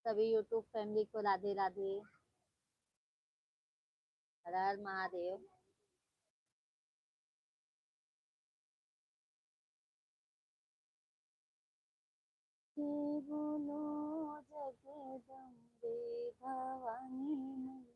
सभी YouTube family को राधे राधे। हर हर महादेव। बोलो जगदम्बे भवानी मैया।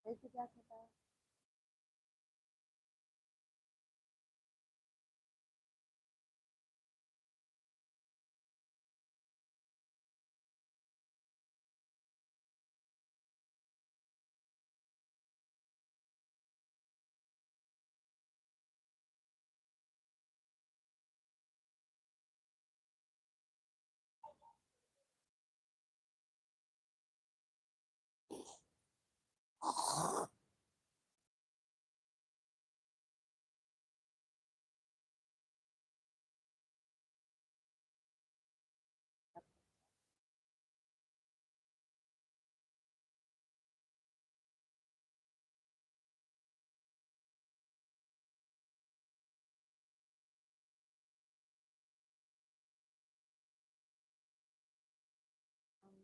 ऐसे क्या खाता है?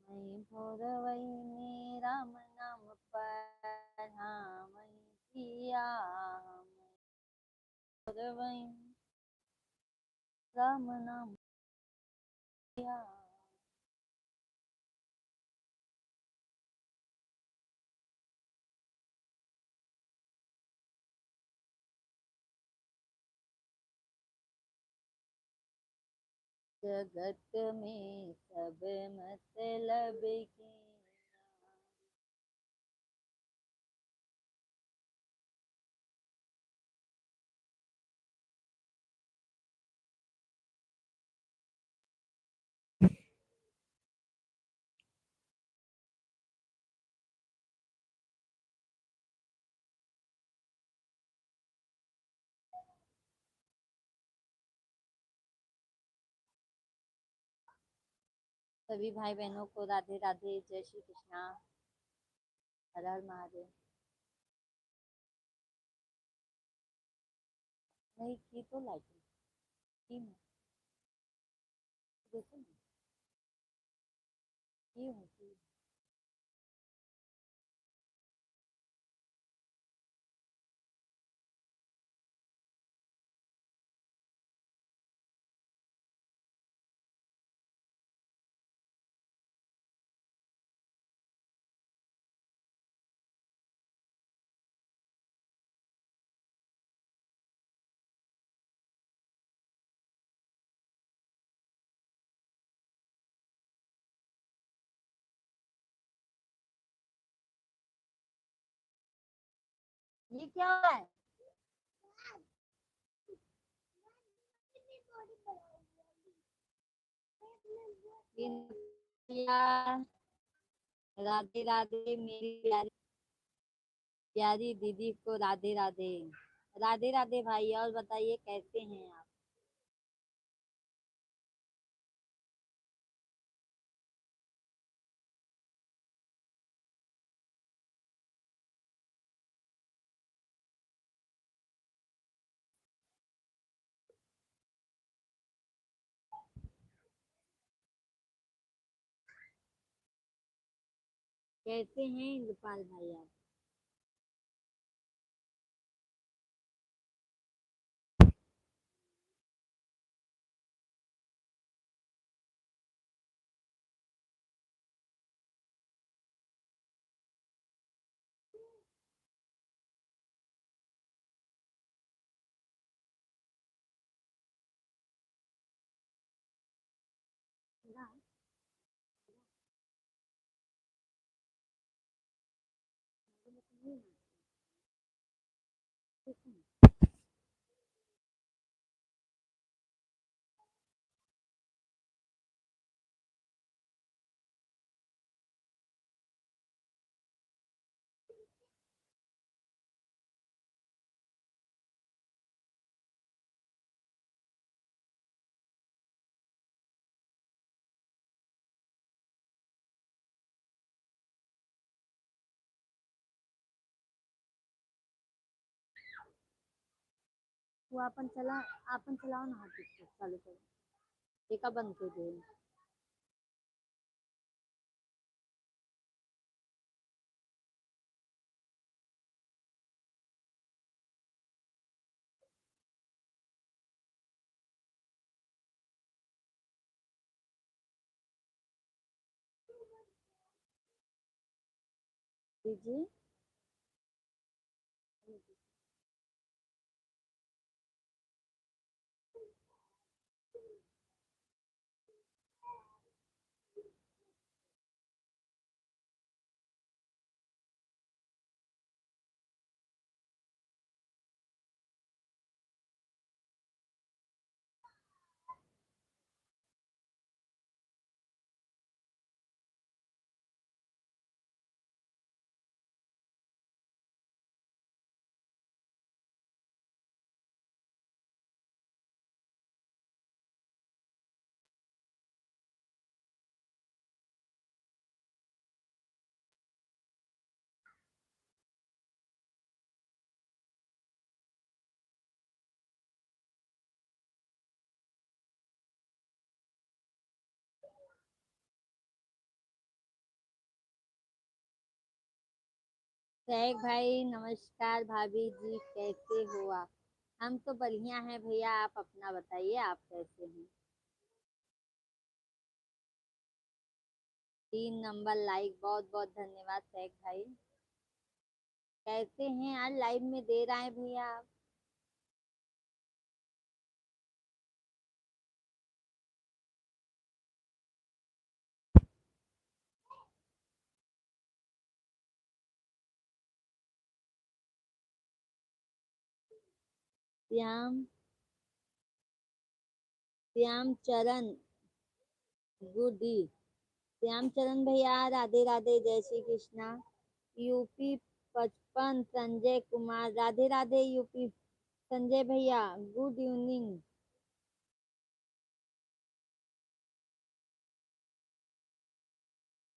मैं भोरवैनी राम नाम पढ़ावई पिया। भोरवैनी राम नाम पिया। जगत में सब मतलब की सभी भाई बहनों को राधे राधे, जय श्री कृष्णा, हर हर महादेव। नहीं की तो लाइटिंग की मैं देखो ना, की हूँ की। ये क्या है? भैया राधे राधे मेरी प्यारी प्यारी दीदी को राधे राधे। राधे राधे भाई, और बताइए कैसे हैं आप? कैसे हैं इंद्रपाल भाई आप? वो आपण चलाओ ना, हाथ चालू करो, एका बंद कर दे। दीजिए। सहक भाई नमस्कार, भाभी जी कैसे हो आप? हम तो बढ़िया हैं भैया, आप अपना बताइए, आप कैसे हैं? 3 नंबर लाइक, बहुत बहुत धन्यवाद सहक भाई। कैसे हैं? आज लाइव में दे रहे हैं भैया आप? श्याम श्याम चरण गुडी। श्याम चरण भैया राधे राधे, जय श्री कृष्णा। यूपी 55 संजय कुमार, राधे राधे यूपी संजय भैया, गुड इवनिंग।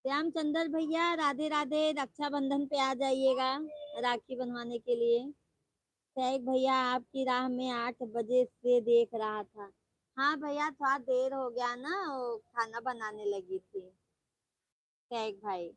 श्यामचंद्र भैया राधे राधे, रक्षाबंधन पे आ जाइएगा राखी बनवाने के लिए। सहक भैया आपकी राह में 8 बजे से देख रहा था। हाँ भैया, थोड़ा देर हो गया ना, वो खाना बनाने लगी थी सहक भाई।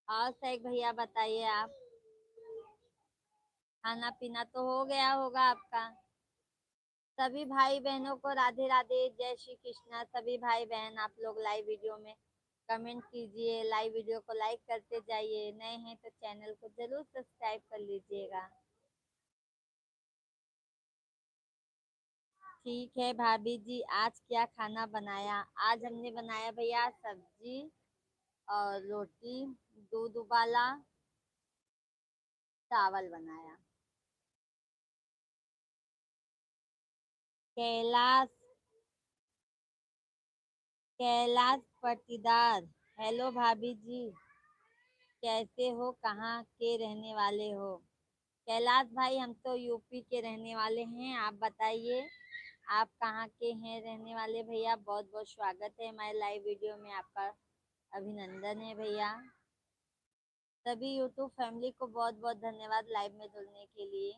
और सहक भैया बताइए आप, खाना पीना तो हो गया होगा आपका? सभी भाई बहनों को राधे राधे, जय श्री कृष्णा। सभी भाई बहन आप लोग लाइव वीडियो में कमेंट कीजिए, लाइव वीडियो को लाइक करते जाइए, नए हैं तो चैनल को जरूर सब्सक्राइब कर लीजिएगा। ठीक है भाभी जी, आज क्या खाना बनाया? आज हमने बनाया भैया सब्जी और रोटी, दूध उबाला, चावल बनाया। कैलाश कैलाश पटीदार, हेलो भाभी जी, कैसे हो? कहाँ के रहने वाले हो? कैलाश भाई, हम तो यूपी के रहने वाले हैं। आप बताइए, आप कहाँ के हैं रहने वाले? भैया बहुत बहुत स्वागत है हमारे लाइव वीडियो में, आपका अभिनंदन है भैया। सभी यूट्यूब फैमिली को बहुत बहुत धन्यवाद लाइव में जुड़ने के लिए।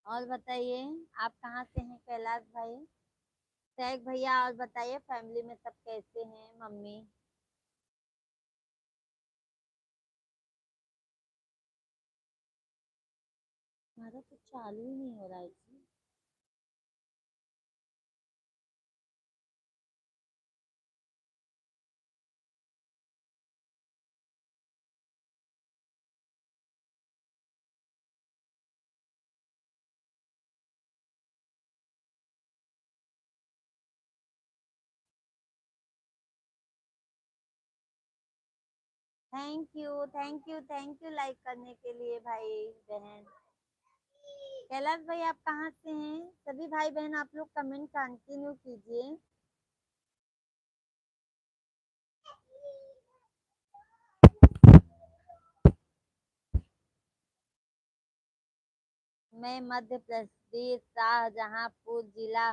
और बताइए, आप कहाँ से हैं कैलाश भाई? सैग भैया, और बताइए फैमिली में सब कैसे हैं? मम्मी? हमारा तो चालू ही नहीं हो रहा है जी। Thank you, thank you, thank you like करने के लिए भाई बहन। कैलाश भाई, आप कहाँ से हैं? सभी भाई बहन आप लोग कमेंट कंटिन्यू कीजिए। मैं मध्य प्रदेश शाहजहांपुर जिला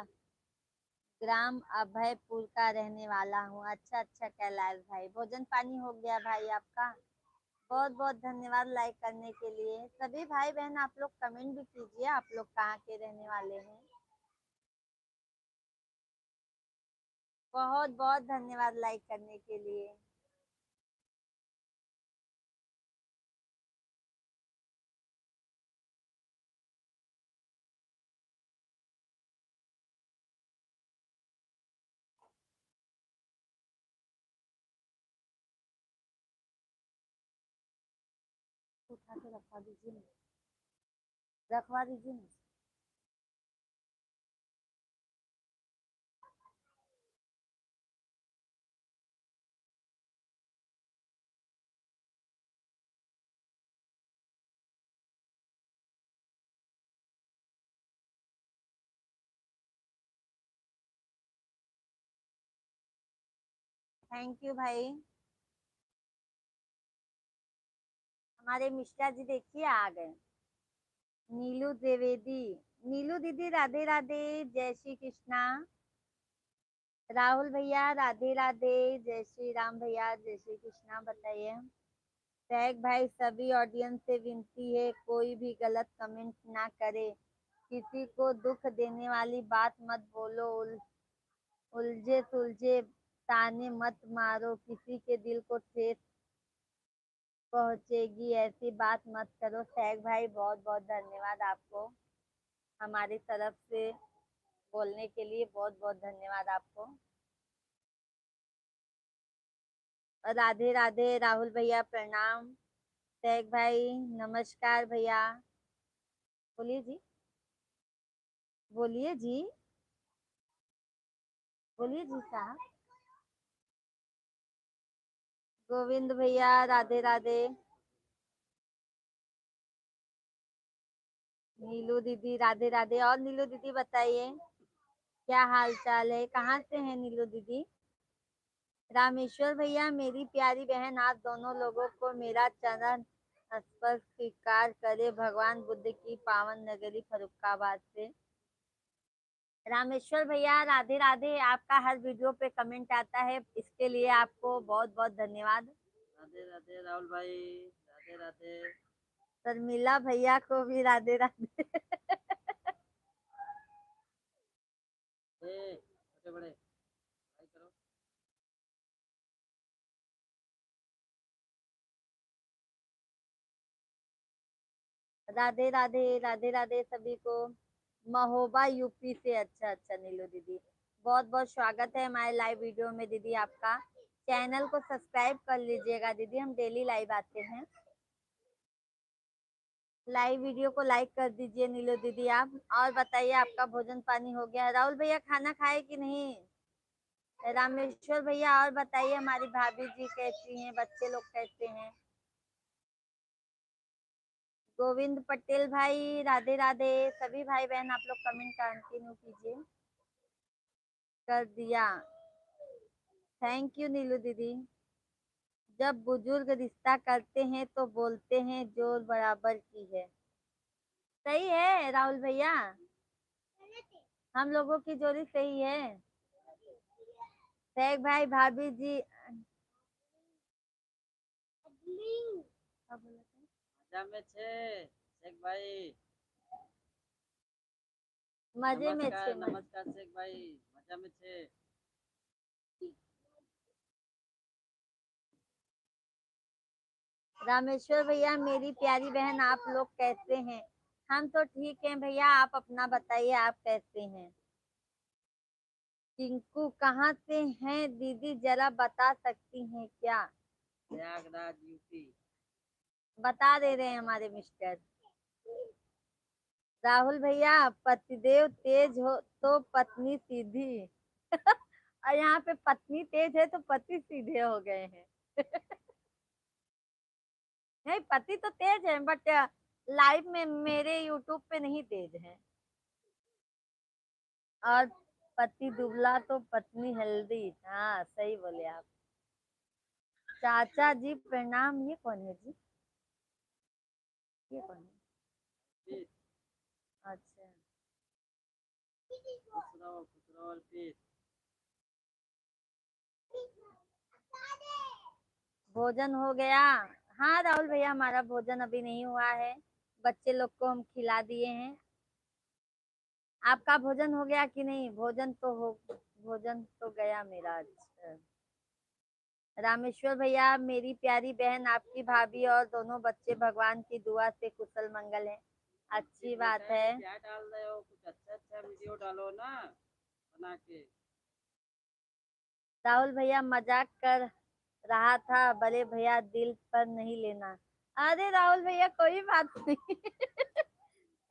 ग्राम अभयपुर का रहने वाला हूँ। अच्छा अच्छा कैलाश भाई, भोजन पानी हो गया भाई आपका? बहुत बहुत धन्यवाद लाइक करने के लिए। सभी भाई बहन आप लोग कमेंट भी कीजिए, आप लोग कहाँ के रहने वाले हैं। बहुत बहुत धन्यवाद लाइक करने के लिए। उठा के रखवा दीजिए ना, रखवा दीजिए ना। थैंक यू भाई। हमारे मिश्रा जी देखिए आ गए। नीलू द्विवेदी, नीलू दीदी राधे राधे, जय श्री कृष्णा। राहुल भैया राधे राधे, जय श्री राम भैया, जय श्री कृष्णा। बताइए टैग भाई, सभी ऑडियंस से विनती है कोई भी गलत कमेंट ना करे, किसी को दुख देने वाली बात मत बोलो, उलझे सुलझे ताने मत मारो, किसी के दिल को ठेस पहुंचेगी ऐसी बात मत करो। टैग भाई बहुत बहुत धन्यवाद आपको, हमारी तरफ से बोलने के लिए बहुत बहुत धन्यवाद आपको। राधे राधे राहुल भैया, प्रणाम। टैग भाई नमस्कार भैया। बोलिए जी, बोलिए जी, बोलिए जी साहब। गोविंद भैया राधे राधे। नीलू दीदी राधे राधे। और नीलू दीदी बताइए, क्या हाल चाल है? कहाँ से हैं नीलू दीदी? रामेश्वर भैया, मेरी प्यारी बहन, आप दोनों लोगों को मेरा चरण स्पर्श स्वीकार करे, भगवान बुद्ध की पावन नगरी फरुखाबाद से। रामेश्वर भैया राधे राधे। आपका हर वीडियो पे कमेंट आता है, इसके लिए आपको बहुत बहुत धन्यवाद। राधे राधे राहुल भाई, राधे राधे। शर्मिला भैया को भी राधे राधे। छोटे बड़े भाई करो। राधे राधे, राधे राधे सभी को। महोबा यूपी से। अच्छा अच्छा नीलू दीदी, बहुत बहुत स्वागत है हमारे लाइव वीडियो में दीदी आपका। चैनल को सब्सक्राइब कर लीजिएगा दीदी, हम डेली लाइव आते हैं। लाइव वीडियो को लाइक कर दीजिए नीलू दीदी आप। और बताइए आपका भोजन पानी हो गया? राहुल भैया खाना खाए कि नहीं? रामेश्वर भैया और बताइए हमारी भाभी जी कैसी हैं, बच्चे लोग कैसे हैं? गोविंद पटेल भाई राधे राधे। सभी भाई बहन आप लोग कमेंट कंटिन्यू कीजिए। कर दिया। थैंक यू नीलू दीदी। जब बुजुर्ग रिश्ता करते हैं तो बोलते हैं जोर बराबर की है। सही है राहुल भैया, हम लोगों की जोड़ी सही है। शेख भाई भाभी जी मजा में छे शेख भाई। मजे में नमस्कार छे मजे। नमस्कार शेख भाई, मजा में छे। रामेश्वर भैया मेरी प्यारी बहन आप लोग कैसे हैं? हम तो ठीक हैं भैया, आप अपना बताइए आप कैसे हैं? टिंकू कहाँ से हैं दीदी जरा बता सकती हैं क्या? प्रयागराज यूपी। बता दे रहे हैं हमारे मिस्टर। राहुल भैया पतिदेव तेज हो तो पत्नी सीधी। और यहाँ पे पत्नी तेज है तो पति सीधे हो गए हैं। नहीं पति तो तेज है बट लाइव में मेरे यूट्यूब पे नहीं तेज है। और पति दुबला तो पत्नी हेल्दी। हाँ सही बोले आप। चाचा जी प्रणाम। ये कौन है जी? ये कौन है? पीस। अच्छा। खुश रहो और पीस। भोजन हो गया? हाँ राहुल भैया हमारा भोजन अभी नहीं हुआ है, बच्चे लोग को हम खिला दिए हैं। आपका भोजन हो गया कि नहीं? भोजन तो गया मेरा। अच्छा। रामेश्वर भैया मेरी प्यारी बहन आपकी भाभी और दोनों बच्चे भगवान की दुआ से कुशल मंगल हैं। अच्छी बात है। क्या डाल रहे हो? कुछ अच्छा अच्छा वीडियो डालो ना बना के। राहुल भैया मजाक कर रहा था, बड़े भैया दिल पर नहीं लेना। अरे राहुल भैया कोई बात नहीं।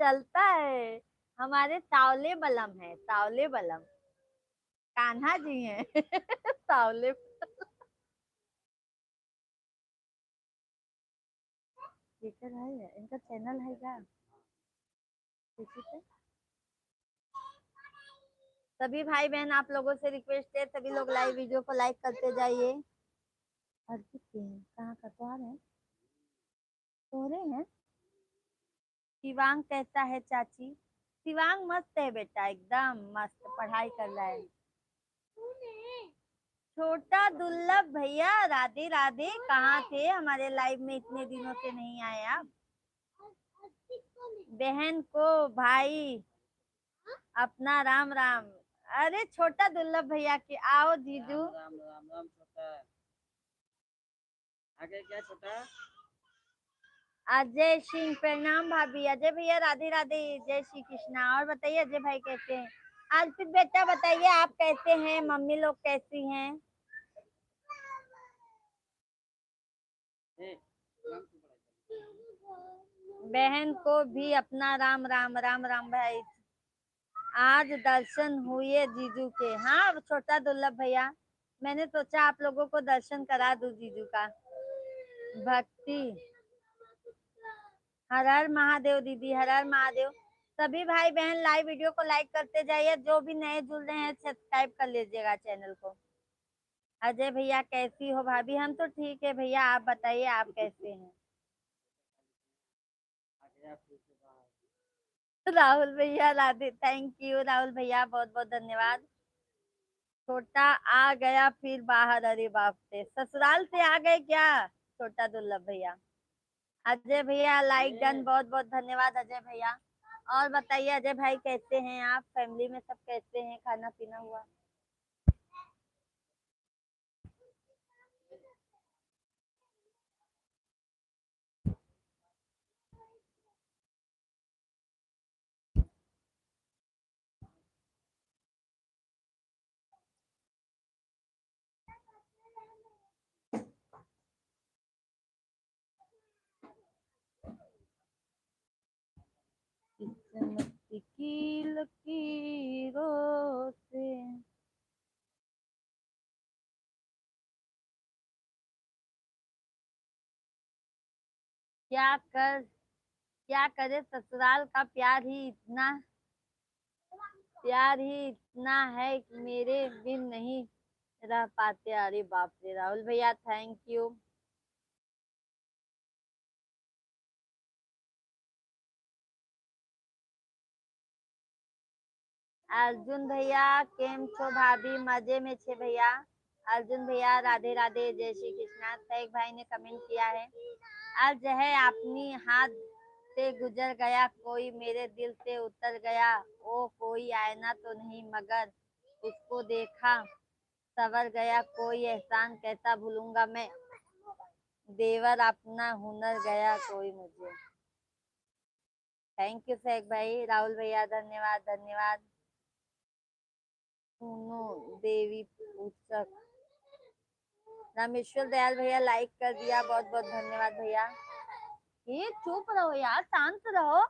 चलता है। हमारे सावले बलम है, सावले बलम कान्हा जी हैं। सावले। स्पीकर है इनका चैनल है क्या किसी पे? सभी भाई बहन आप लोगों से रिक्वेस्ट है, सभी लोग लाइव वीडियो को लाइक करते जाइए। अर्पित के हैं कहाँ का? तो आ रहे हैं, सो रहे हैं। शिवांग कैसा है चाची? शिवांग मस्त है बेटा, एकदम मस्त पढ़ाई कर रहा है। छोटा दुर्लभ भैया राधे राधे। कहाँ थे? हमारे लाइव में इतने दिनों से नहीं आए आप। बहन को भाई अपना राम राम। अरे छोटा दुर्लभ भैया के आओ जीजू। राम राम राम राम छोटा। आगे क्या छोटा? अजय सिंह प्रणाम भाभी। अजय भैया राधे राधे, जय श्री कृष्णा। और बताइए अजय भाई कैसे हैं? अर्पित बेटा बताइए आप कैसे हैं, मम्मी लोग कैसी हैं? ए, राम की पढ़ाई बहन को भी अपना राम राम। राम राम भाई। आज दर्शन हुए जीजू के? हाँ छोटा दुर्लभ भैया, मैंने सोचा आप लोगों को दर्शन करा दूं जीजू का। भक्ति। हर हर महादेव दीदी, हर हर महादेव। सभी भाई बहन लाइव वीडियो को लाइक करते जाइए, जो भी नए जुड़ रहे हैं सब्सक्राइब कर लीजिएगा चैनल को। अजय भैया कैसी हो भाभी? हम तो ठीक है भैया, आप बताइए आप कैसे हैं? आ गया फिर से बाहर। राहुल भैया राधे। थैंक यू राहुल भैया, बहुत बहुत धन्यवाद। छोटा आ गया फिर बाहर? अरे बाप रे, ससुराल से आ गए क्या छोटा दुर्लभ भैया? अजय भैया लाइक डन, बहुत बहुत धन्यवाद अजय भैया। और बताइए अजय भाई कैसे हैं आप? फैमिली में सब कैसे हैं? खाना पीना हुआ? किस्मत की लकीरों से। क्या करे ससुराल का प्यार ही इतना है कि मेरे बिन नहीं रह पाते। अरे बाप रे राहुल भैया, थैंक यू। अर्जुन भैया केम छो भाभी? मजे में छे भैया। अर्जुन भैया राधे राधे, जय श्री कृष्णा। एक भाई ने कमेंट किया है, आज है अपनी हाथ से गुजर गया कोई, मेरे दिल से उतर गया ओ कोई, आईना तो नहीं मगर उसको देखा सवर गया कोई, एहसान कैसा भूलूंगा मैं, देवर अपना हुनर गया कोई मुझे। थैंक यू शेख भाई। राहुल भैया धन्यवाद धन्यवाद। सुनो देवी पूछक। रामेश्वर दयाल भैया लाइक कर दिया, बहुत बहुत धन्यवाद भैया। ये चुप रहो यार, शांत रहो।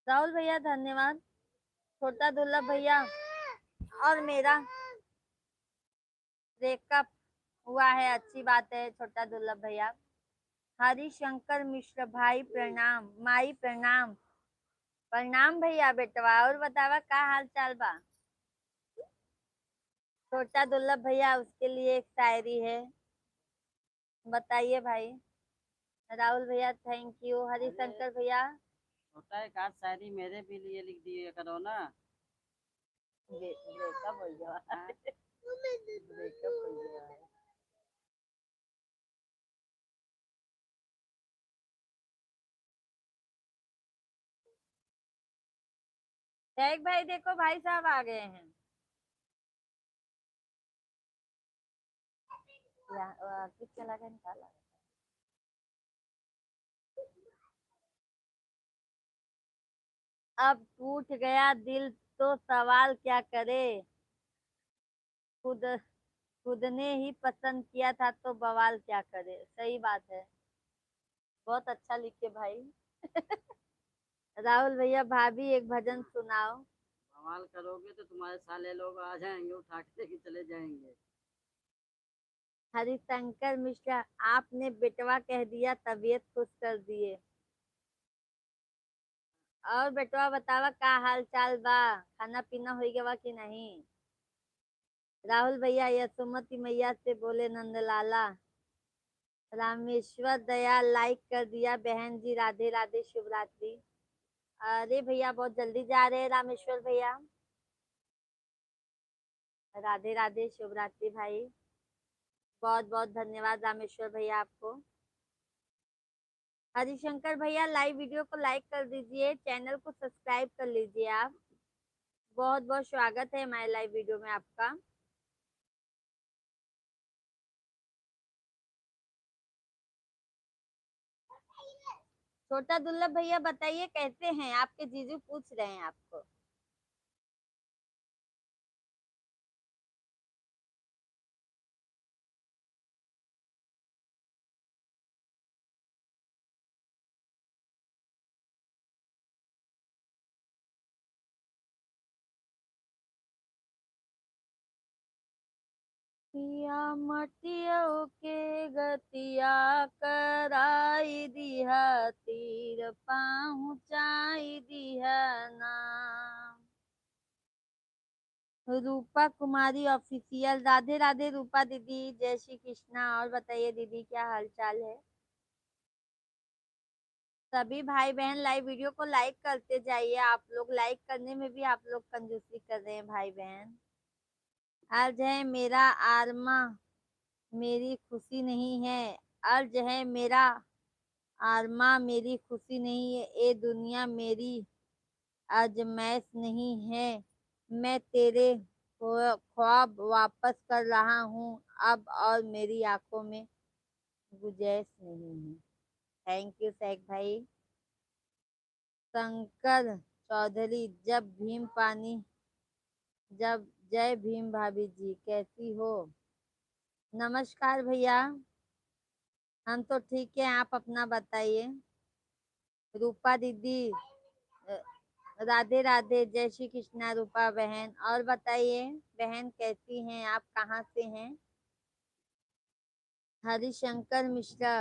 राहुल भैया धन्यवाद। छोटा दुर्लभ भैया, और मेरा ब्रेकअप हुआ है, अच्छी बात है छोटा दुर्लभ भैया। हरिशंकर मिश्र भाई प्रणाम, माई प्रणाम। प्रणाम भैया बेटवा, और बतावा का हाल चाल बा? छोटा दुर्लभ भैया, उसके लिए एक शायरी है, बताइए भाई। राहुल भैया थैंक यू। हरिशंकर भैया, छोटा एक आध शायरी मेरे भी लिए लिख दिए करो ना। ब्रेकअप हो गया। हाँ? ब्रेकअप हो गया है। शेख भाई देखो, भाई साहब आ गए हैं। किस चला गया, निकाला। अब टूट गया दिल तो सवाल क्या करे, खुद खुद ने ही पसंद किया था तो बवाल क्या करे। सही बात है, बहुत अच्छा लिखे भाई। राहुल भैया, भाभी एक भजन सुनाओ। बवाल करोगे तो तुम्हारे साले लोग आ जाएंगे, उठा के लेके चले जाएंगे। हरिशंकर मिश्रा, आपने बेटवा कह दिया, तबीयत खुश कर दिए। और बेटवा बतावा का हाल चाल बा, खाना पीना हो गया कि नहीं? राहुल भैया, यशोमती मैया से बोले नंदलाला। रामेश्वर दया लाइक कर दिया, बहन जी राधे राधे, शुभ रात्रि। अरे भैया बहुत जल्दी जा रहे हैं रामेश्वर भैया। राधे राधे, शुभ रात्रि भाई। बहुत बहुत धन्यवाद रामेश्वर भैया आपको। हरिशंकर भैया लाइव वीडियो को लाइक कर दीजिए, चैनल को सब्सक्राइब कर लीजिए आप। बहुत बहुत स्वागत है हमारे लाइव वीडियो में आपका। छोटा दुर्लभ भैया बताइए कैसे हैं, आपके जीजू पूछ रहे हैं आपको। पिया मटियो के गतिया कराई दिहा, तीर पहुँचाई दिहा ना। रूपा कुमारी ऑफिशियल, राधे राधे रूपा दीदी, जय श्री कृष्णा। और बताइए दीदी क्या हाल चाल है? सभी भाई बहन लाइव वीडियो को लाइक करते जाइए, आप लोग लाइक करने में भी आप लोग कंजूसी कर रहे हैं भाई बहन। अर्ज है मेरा आरमा मेरी खुशी नहीं है, अर्ज है मेरा आरमा मेरी खुशी नहीं है, ए दुनिया मेरी आजमाइश नहीं है, मैं तेरे ख्वाब वापस कर रहा हूँ अब, और मेरी आंखों में गुंजाइश नहीं है। थैंक यू शेख भाई। शंकर चौधरी, जब जय भीम भाभी जी, कैसी हो? नमस्कार भैया, हम तो ठीक है, आप अपना बताइए। रूपा दीदी, राधे राधे, जय श्री कृष्णा रूपा बहन। और बताइए बहन कैसी हैं आप, कहाँ से हैं? हरिशंकर मिश्रा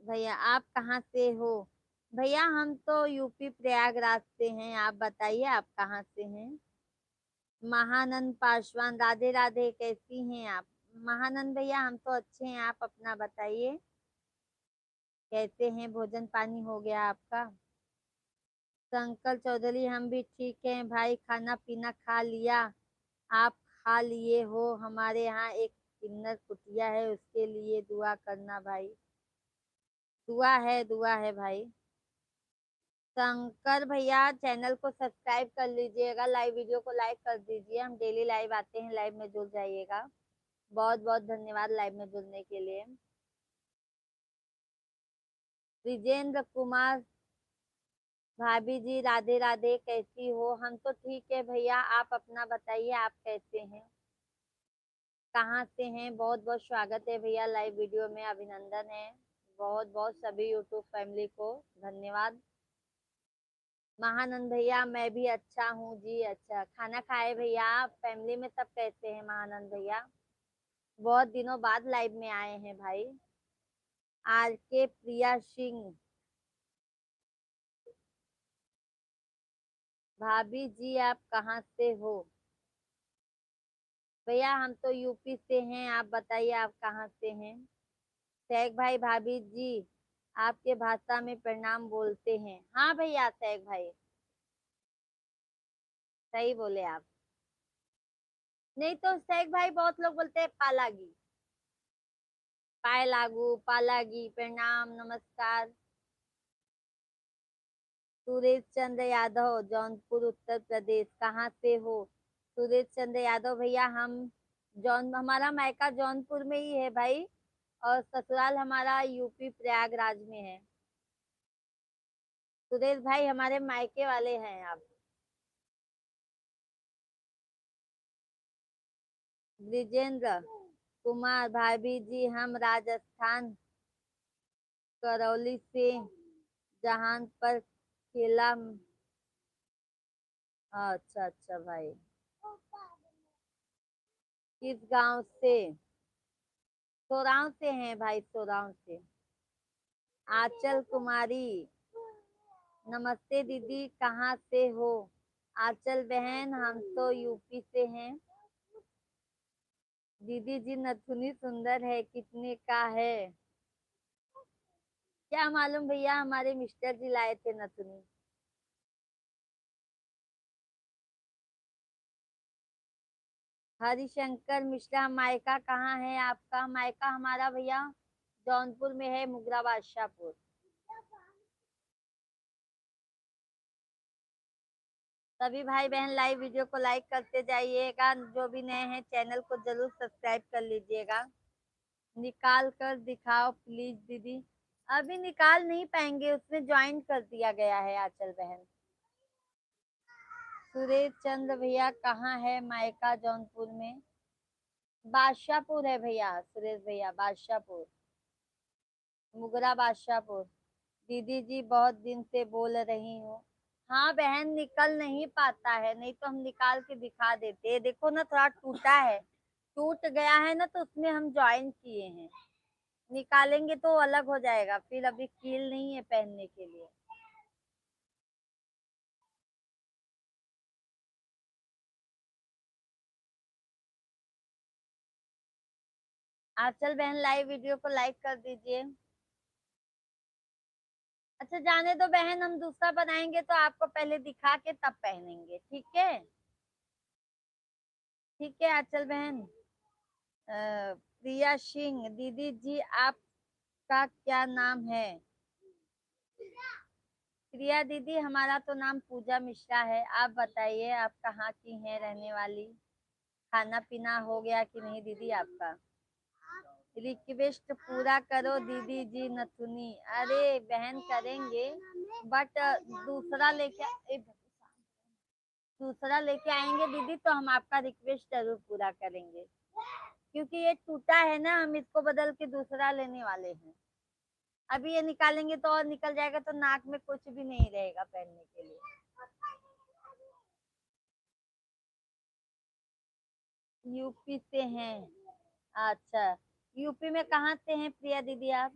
भैया, आप कहाँ से हो? भैया हम तो यूपी प्रयागराज से हैं, आप बताइए आप कहाँ से हैं? महानंद पासवान, राधे राधे, कैसी हैं आप? महानंद भैया हम तो अच्छे हैं, आप अपना बताइए कैसे हैं, भोजन पानी हो गया आपका? शंकर चौधरी, हम भी ठीक हैं भाई, खाना पीना खा लिया? आप खा लिए हो? हमारे यहाँ एक किन्नर कुटिया है, उसके लिए दुआ करना भाई। दुआ है भाई। शंकर भैया चैनल को सब्सक्राइब कर लीजिएगा, लाइव वीडियो को लाइक कर दीजिए, हम डेली लाइव आते हैं, लाइव में जुड़ जाइएगा। बहुत बहुत धन्यवाद लाइव में जुड़ने के लिए। विजेंद्र कुमार, भाभी जी राधे राधे, कैसी हो? हम तो ठीक है भैया, आप अपना बताइए आप कैसे हैं, कहाँ से हैं? बहुत बहुत स्वागत है भैया लाइव वीडियो में, अभिनंदन है बहुत बहुत सभी यूट्यूब फैमिली को, धन्यवाद। महानंद भैया मैं भी अच्छा हूँ जी, अच्छा खाना खाए भैया? फैमिली में सब कैसे हैं महानंद भैया? बहुत दिनों बाद लाइव में आए हैं भाई। आर के प्रिया सिंह, भाभी जी आप कहाँ से हो? भैया हम तो यूपी से हैं, आप बताइए आप कहाँ से हैं? सैग भाई, भाभी जी आपके भाषा में प्रणाम बोलते हैं। हाँ भैया सैग भाई, सही बोले आप। नहीं तो सैग भाई बहुत लोग बोलते हैं पालागी, पाए लागू, पालागी, प्रणाम नमस्कार। सुरेश चंद्र यादव, जौनपुर उत्तर प्रदेश, कहाँ से हो? सुरेश चंद्र यादव भैया हम हमारा मायका जौनपुर में ही है भाई, और ससुराल हमारा यूपी प्रयागराज में है। सुरेश भाई हमारे मायके वाले हैं आप। ब्रिजेंद्र कुमार, भाभी जी हम राजस्थान करौली से, जहां पर खेला। अच्छा अच्छा भाई, किस गांव से? सोराव से हैं भाई, सोराव से। आंचल कुमारी, नमस्ते दीदी, कहाँ से हो? आंचल बहन हम तो यूपी से हैं। दीदी जी नथुनी सुंदर है, कितने का है? क्या मालूम भैया, हमारे मिस्टर जी लाए थे नथुनी। हरिशंकर मिश्रा, मायका कहाँ है आपका? मायका हमारा भैया जौनपुर में है, मुगरा बादशाहपुर। सभी भाई बहन लाइव वीडियो को लाइक करते जाइएगा, जो भी नए हैं चैनल को जरूर सब्सक्राइब कर लीजिएगा। निकाल कर दिखाओ प्लीज दीदी। अभी निकाल नहीं पाएंगे, उसमें ज्वाइन कर दिया गया है आंचल बहन। सुरेश चंद्र भैया कहाँ है मायका? जौनपुर में, बादशाहपुर है भैया, सुरेश भैया बादशाहपुर, मुगरा बादशाहपुर। दीदी जी बहुत दिन से बोल रही हूँ। हाँ बहन निकल नहीं पाता है, नहीं तो हम निकाल के दिखा देते। देखो ना थोड़ा टूटा है, टूट गया है ना, तो उसमें हम ज्वाइन किए हैं। निकालेंगे तो अलग हो जाएगा, फिर अभी कील नहीं है पहनने के लिए। आंचल बहन लाइव वीडियो को लाइक कर दीजिए। अच्छा जाने दो बहन, हम दूसरा बनाएंगे तो आपको पहले दिखा के तब पहनेंगे, ठीक है? ठीक है आंचल बहन। प्रिया सिंह, दीदी जी आपका क्या नाम है? प्रिया दीदी हमारा तो नाम पूजा मिश्रा है, आप बताइए आप कहाँ की हैं रहने वाली? खाना पीना हो गया कि नहीं दीदी आपका? रिक्वेस्ट पूरा करो दीदी जी नथुनी। अरे बहन करेंगे, बट दूसरा लेके आएंगे दीदी, तो हम आपका रिक्वेस्ट जरूर पूरा करेंगे, क्योंकि ये टूटा है ना, हम इसको बदल के दूसरा लेने वाले हैं। अभी ये निकालेंगे तो और निकल जाएगा, तो नाक में कुछ भी नहीं रहेगा पहनने के लिए। यूपी से हैं? अच्छा, यूपी में कहाँ से हैं प्रिया दीदी आप?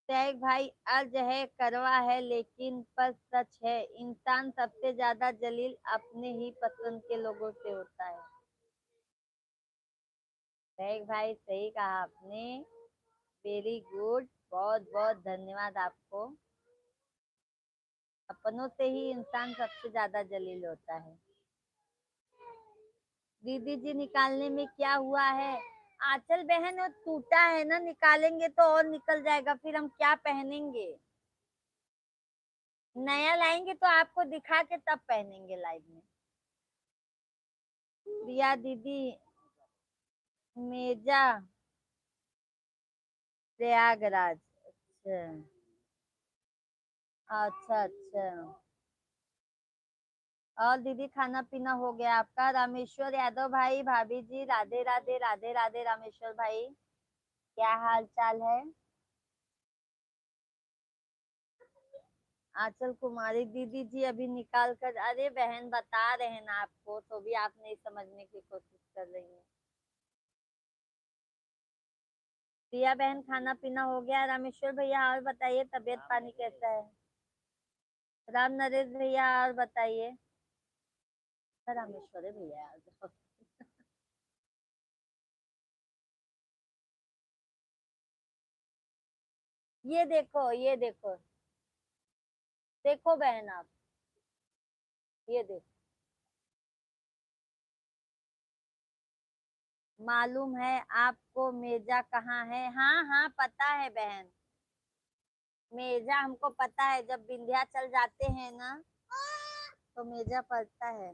टैग भाई, अर्ज है, करवा है, लेकिन पर सच है, इंसान सबसे ज्यादा जलील अपने ही पसंद के लोगों से होता है। टैग भाई, सही कहा आपने। वेरी गुड, बहुत बहुत धन्यवाद आपको। अपनों से ही इंसान सबसे ज्यादा जलील होता है। दीदी जी, निकालने में क्या हुआ है? आंचल बहन, वो टूटा है ना, निकालेंगे तो और निकल जाएगा, फिर हम क्या पहनेंगे? नया लाएंगे तो आपको दिखा के तब पहनेंगे लाइव में। प्रिया दीदी, मेजा प्रयागराज। अच्छा अच्छा अच्छा। और दीदी, खाना पीना हो गया आपका? रामेश्वर यादव भाई, भाभी जी, राधे राधे राधे राधे। रामेश्वर भाई, क्या हाल चाल है? आंचल कुमारी दीदी जी, अभी निकाल कर, अरे बहन बता रहे हैं ना आपको, तो भी आप नहीं समझने की कोशिश कर रही हैं। प्रिया बहन, खाना पीना हो गया? रामेश्वर भैया, और बताइए, तबीयत पानी कैसा है? राम नरेश भैया, और बताइए। रामेश्वर भैया ये देखो, ये देखो, देखो बहन आप, ये देखो। मालूम है आपको मेजा कहाँ है? हाँ हाँ, पता है बहन। मेजा हमको पता है, जब विंध्याचल जाते हैं ना तो मेजा पड़ता है।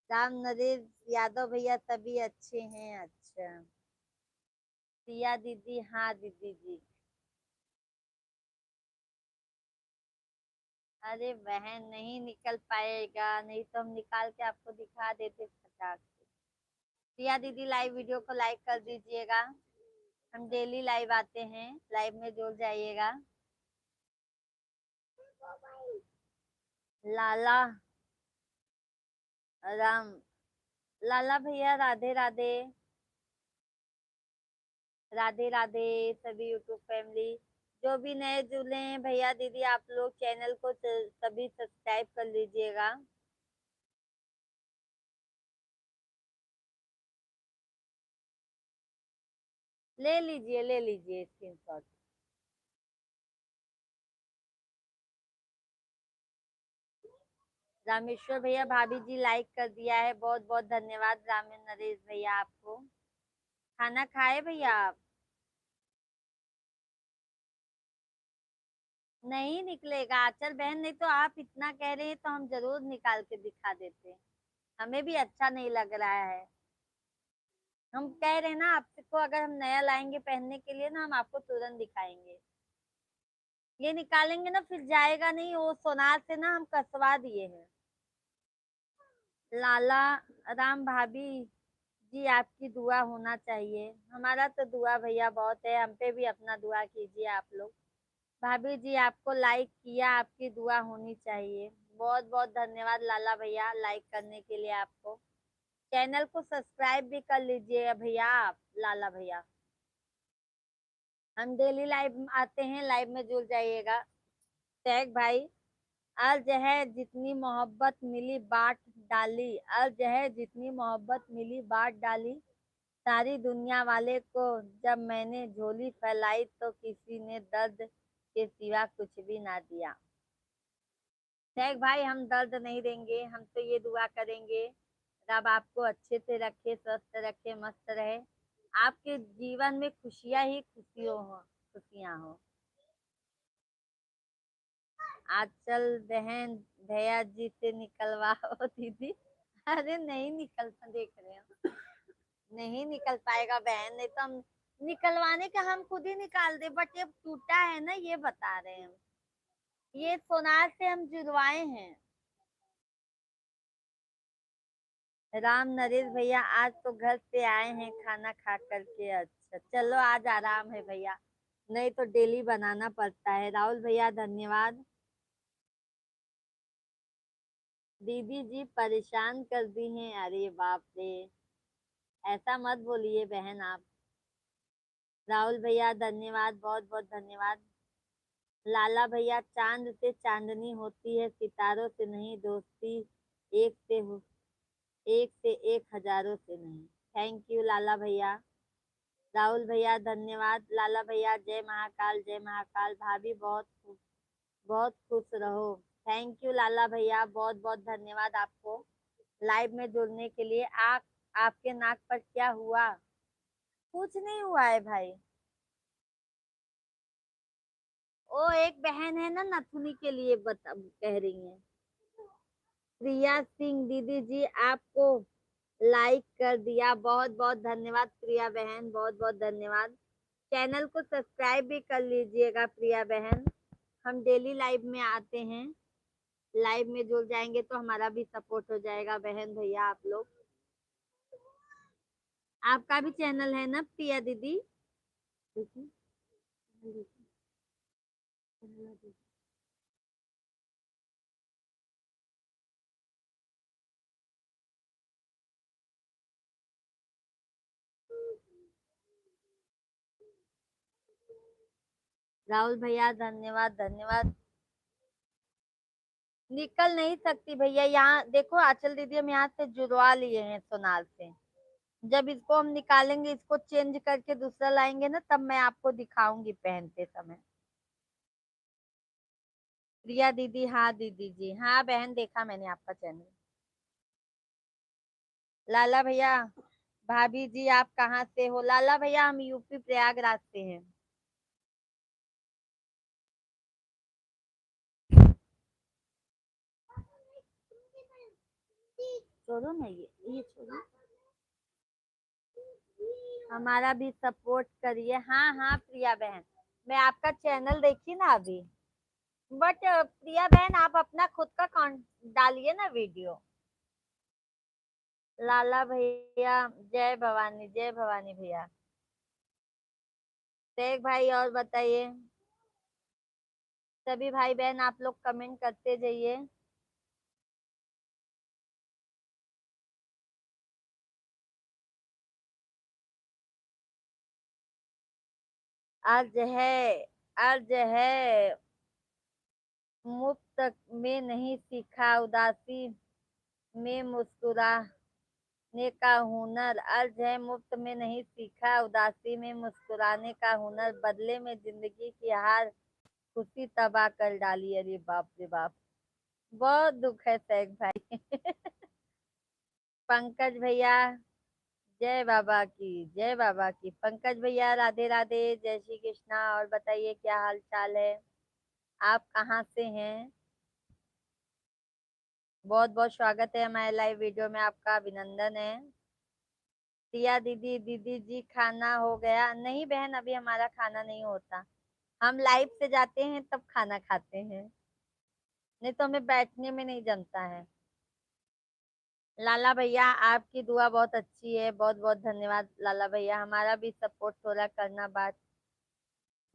राम नरेश यादव भैया, सभी अच्छे हैं? अच्छा। सिया दीदी, हाँ दीदी जी। अरे बहन, नहीं निकल पाएगा, नहीं तो हम निकाल के आपको दिखा देते फटाक से। सिया दीदी, लाइव वीडियो को लाइक कर दीजिएगा। हम डेली लाइव आते हैं, लाइव में जुड़ जाइएगा। लाला राम, लाला भैया, राधे राधे राधे राधे सभी यूट्यूब फैमिली। जो भी नए जुड़े हैं भैया दीदी, आप लोग चैनल को सभी सब्सक्राइब कर लीजिएगा। ले लीजिए स्क्रीनशॉट। रामेश्वर भैया, भाभी जी लाइक कर दिया है, बहुत बहुत धन्यवाद रामे नरेश भैया आपको। खाना खाए भैया आप? नहीं निकलेगा आंचल बहन, नहीं तो आप इतना कह रहे हैं तो हम जरूर निकाल के दिखा देते। हमें भी अच्छा नहीं लग रहा है। हम कह रहे हैं ना आपको, अगर हम नया लाएंगे पहनने के लिए ना, हम आपको तुरंत दिखाएंगे। ये निकालेंगे ना फिर जाएगा नहीं, वो सोनार से ना हम कसवा दिए हैं। लाला राम भाभी जी, आपकी दुआ होना चाहिए। हमारा तो दुआ भैया बहुत है, हम पे भी अपना दुआ कीजिए आप लोग। भाभी जी, आपको लाइक किया, आपकी दुआ होनी चाहिए। बहुत बहुत धन्यवाद लाला भैया, लाइक करने के लिए आपको। चैनल को सब्सक्राइब भी कर लीजिए भैया आप, लाला भैया। हम डेली लाइव आते हैं, लाइव में जुड़ जाइएगा। टैग भाई, अर्ज है जितनी मोहब्बत मिली बांट डाली, अर्ज है जितनी मोहब्बत मिली बांट डाली, सारी दुनिया वाले को जब मैंने झोली फैलाई तो किसी ने दर्द के सिवा कुछ भी ना दिया। शेख भाई, हम दर्द नहीं देंगे, हम तो ये दुआ करेंगे रब आपको अच्छे से रखे, स्वस्थ रखे, मस्त रहे, आपके जीवन में खुशियां ही खुशियों हो, खुशियां हो। आंचल बहन, भैया जी से निकलवाओ दीदी। अरे नहीं निकलता, देख रहे हो, नहीं निकल पाएगा बहन, नहीं तो हम निकलवाने का हम खुद ही निकाल दे, बट ये टूटा है ना, ये बता रहे हैं हम। ये सोनार से हम जुड़वाए हैं। राम नरेश भैया, आज तो घर से आए हैं खाना खा करके। अच्छा चलो, आज आराम है भैया। नहीं तो डेली बनाना पड़ता है। राहुल भैया धन्यवाद। दीदी जी परेशान कर दी हैं, अरे बाप रे, ऐसा मत बोलिए बहन आप। राहुल भैया धन्यवाद, बहुत बहुत धन्यवाद। लाला भैया, चांद से चांदनी होती है, सितारों से नहीं दोस्ती, एक से हो, एक से एक, हजारों से नहीं। थैंक यू लाला भैया। राहुल भैया धन्यवाद। लाला भैया जय महाकाल, जय महाकाल। भाभी बहुत खुश रहो। थैंक यू लाला भैया, बहुत बहुत धन्यवाद आपको लाइव में जुड़ने के लिए। आपके नाक पर क्या हुआ? कुछ नहीं हुआ है भाई। ओ एक बहन है ना नथुनी के लिए बता कह रही है। प्रिया सिंह दीदी जी आपको लाइक कर दिया, बहुत बहुत धन्यवाद प्रिया बहन, बहुत बहुत धन्यवाद। चैनल को सब्सक्राइब भी कर लीजिएगा प्रिया बहन। हम डेली लाइव में आते हैं, लाइव में जुड़ जाएंगे तो हमारा भी सपोर्ट हो जाएगा बहन भैया आप लोग। आपका भी चैनल है ना प्रिया दीदी? देखिए, राहुल भैया धन्यवाद धन्यवाद। निकल नहीं सकती भैया, यहाँ देखो आंचल दीदी हम यहाँ से जुड़वा लिए हैं सोनार से। जब इसको हम निकालेंगे, इसको चेंज करके दूसरा लाएंगे ना, तब मैं आपको दिखाऊंगी पहनते समय। प्रिया दीदी, हाँ दीदी जी, हाँ बहन देखा मैंने आपका चैनल। लाला भैया, भाभी जी आप कहाँ से हो? लाला भैया हम यूपी प्रयागराज से हैं। छोड़ो ना, ये छोड़ो, हमारा भी सपोर्ट करिए। हाँ हाँ प्रिया बहन, मैं आपका चैनल देखी ना अभी। बट प्रिया बहन आप अपना खुद का डालिए ना वीडियो। लाला भैया जय भवानी भैया। शेख भाई और बताइए। सभी भाई बहन आप लोग कमेंट करते जाइए। अर्ज है, अर्ज है, मुफ्त में नहीं सीखा, उदासी में मुस्कुराने का हुनर। अर्ज है, मुफ्त में नहीं सीखा, उदासी में मुस्कुराने का हुनर, बदले में जिंदगी की हार खुशी तबाह कर डाली। अरे बाप रे बाप, बहुत दुख है शेख भाई। पंकज भैया, जय बाबा की, जय बाबा की। पंकज भैया राधे राधे, जय श्री कृष्णा। और बताइए क्या हाल चाल है, आप कहाँ से हैं? बहुत बहुत स्वागत है हमारे लाइव वीडियो में, आपका अभिनंदन है। प्रिया दीदी, दीदी जी खाना हो गया? नहीं बहन, अभी हमारा खाना नहीं होता, हम लाइव से जाते हैं तब खाना खाते हैं, नहीं तो हमें बैठने में नहीं जमता है। लाला भैया आपकी दुआ बहुत अच्छी है, बहुत बहुत धन्यवाद लाला भैया। हमारा भी सपोर्ट थोड़ा करना, बात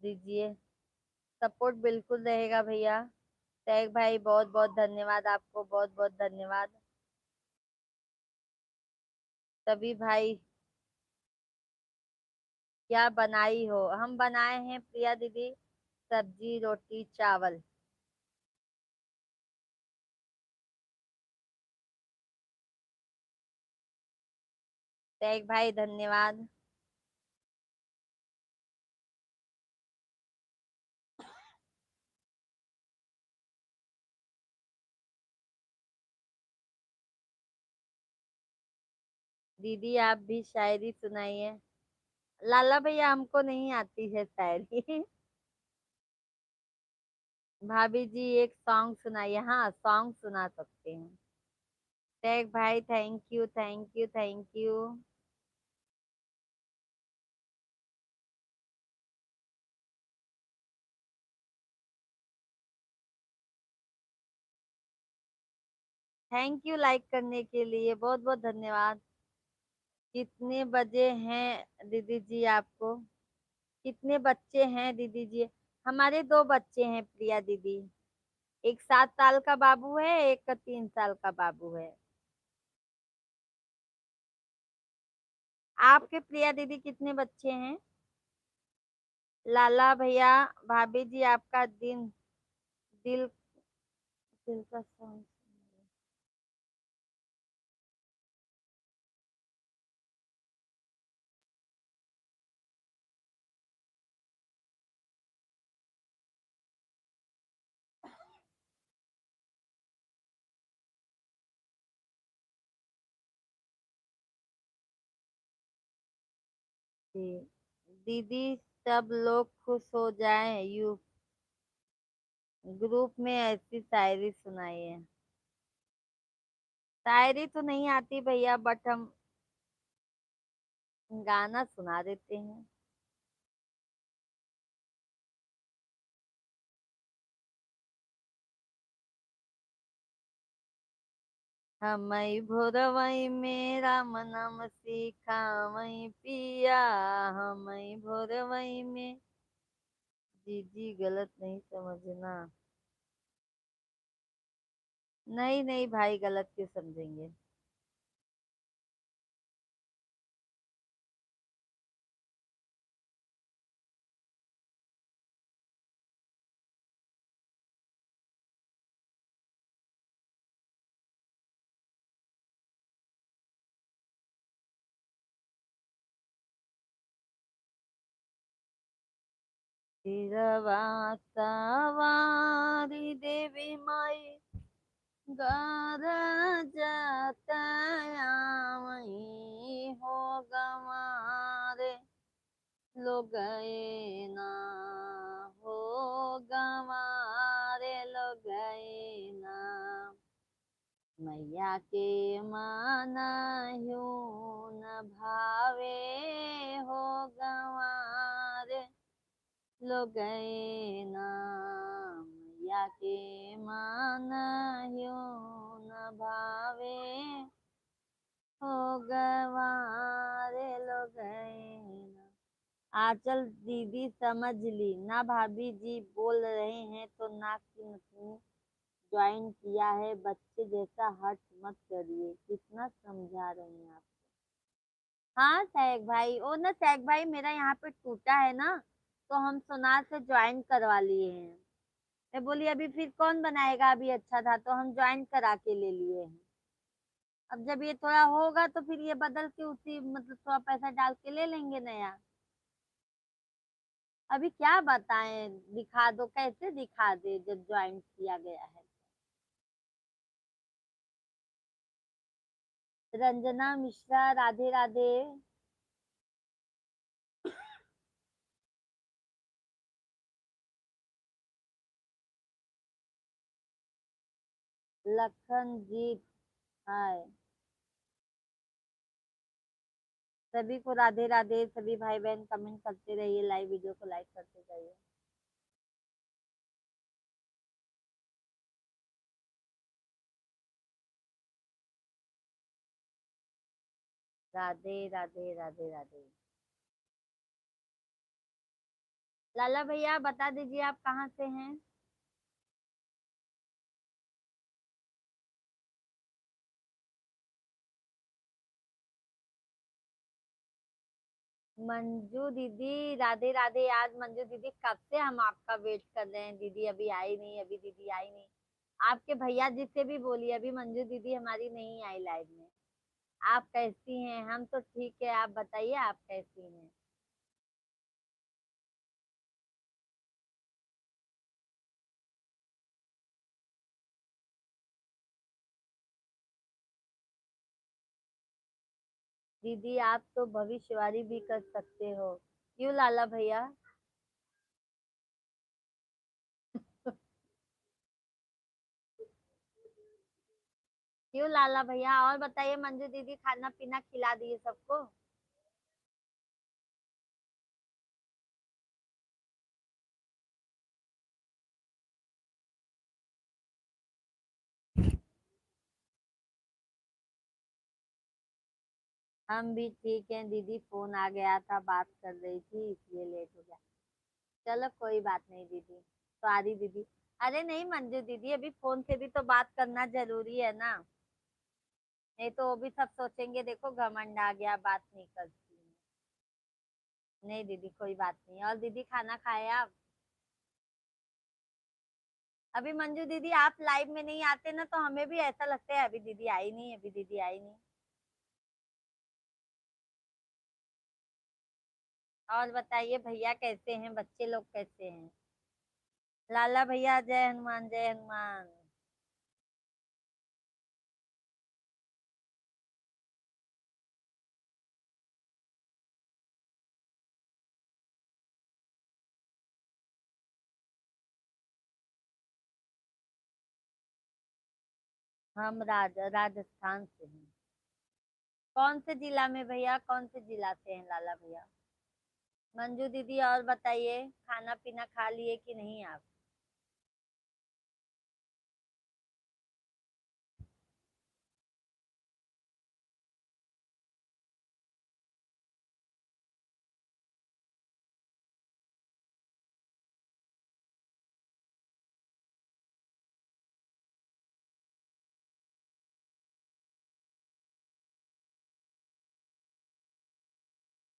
दीजिए, सपोर्ट बिल्कुल रहेगा भैया। टैग भाई बहुत बहुत धन्यवाद आपको, बहुत बहुत धन्यवाद। सभी भाई क्या बनाई हो? हम बनाए हैं प्रिया दीदी सब्जी रोटी चावल। टैग भाई धन्यवाद। दीदी आप भी शायरी सुनाइए। लाला भैया हमको नहीं आती है शायरी। भाभी जी एक सॉन्ग सुनाइए। हाँ सॉन्ग सुना सकते हैं। टैग भाई thank you thank you thank you. Thank you like करने के लिए, बहुत बहुत धन्यवाद। कितने बजे हैं दीदी जी आपको? कितने बच्चे हैं दीदी जी? हमारे 2 बच्चे हैं प्रिया दीदी। एक 7 साल का बाबू है, एक का 3 साल का बाबू है। आपके प्रिया दीदी कितने बच्चे हैं? लाला भैया, भाभी जी आपका दिल दिल का सॉन्ग। जी दीदी, सब लोग खुश हो जाएं, यू ग्रुप में ऐसी शायरी सुनाइए। शायरी तो नहीं आती भैया, बट हम गाना सुना देते हैं। हमई भोरवई में राम नाम सीखा वही पिया। हमई भोरवई में। जी जी, गलत नहीं समझना। नहीं नहीं भाई, गलत क्यों समझेंगे। तिरवा सवारी देवी माई गार जातया वही हो गवारे लो गए ना। हो गवारे लो गए ना। मैया के माना यूं न भावे हो गवारे लो गए ना। मैया के माना यूं न भावे हो गवारे लो गए ना। आंचल दीदी समझ ली ना, भाभी जी बोल रहे हैं तो नाक की नथनी ज्वाइन किया है, बच्चे जैसा हट मत करिए। कितना समझा रहे हैं आप। हाँ सैग भाई, ओ ना सैग भाई, मेरा यहाँ पे टूटा है ना, तो हम सोनार से ज्वाइन करवा लिए हैं। मैं बोली अभी फिर कौन बनाएगा, अभी अच्छा था तो हम ज्वाइन करा के ले लिए हैं। अब जब ये थोड़ा होगा तो फिर ये बदल के उसी मतलब थोड़ा पैसा डाल के ले लेंगे नया। अभी क्या बताएं, दिखा दो, कैसे दिखा दे जब ज्वाइन किया गया है। रंजना मिश्रा, राधे राधे। लखन जीत, हाय। सभी को राधे राधे। सभी भाई बहन कमेंट करते रहिए, लाइव वीडियो को लाइक करते जाइए। राधे राधे राधे राधे। लाला भैया बता दीजिए आप कहाँ से हैं? मंजू दीदी राधे राधे। आज मंजू दीदी कब से हम आपका वेट कर रहे हैं, दीदी अभी आई नहीं, अभी दीदी आई नहीं। आपके भैया जी से भी बोलिए, अभी मंजू दीदी हमारी नहीं आई लाइव में। आप कैसी हैं? हम तो ठीक है, आप बताइए आप कैसी हैं? दीदी आप तो भविष्यवाणी भी कर सकते हो। क्यों लाला भैया? क्यों लाला भैया? और बताइए, मंजू दीदी खाना पीना खिला दिए सबको? हम भी ठीक हैं दीदी, फोन आ गया था, बात कर रही थी इसलिए लेट हो गया। चलो कोई बात नहीं दीदी। सॉरी दीदी। अरे नहीं मंजू दीदी, अभी फोन से भी तो बात करना जरूरी है ना, नहीं तो वो भी सब सोचेंगे देखो घमंड आ गया, बात नहीं करती है। नहीं दीदी कोई बात नहीं। और दीदी खाना खाया आप? अभी मंजू दीदी आप लाइव में नहीं आते ना तो हमें भी ऐसा लगता है अभी दीदी आई नहीं, अभी दीदी आई नहीं। और बताइए भैया कैसे हैं, बच्चे लोग कैसे हैं? लाला भैया जय हनुमान जय हनुमान। हम राजस्थान से हैं। कौन से जिला में भैया, कौन से जिला से हैं लाला भैया? मंजू दीदी और बताइए, खाना पीना खा लिए कि नहीं आप?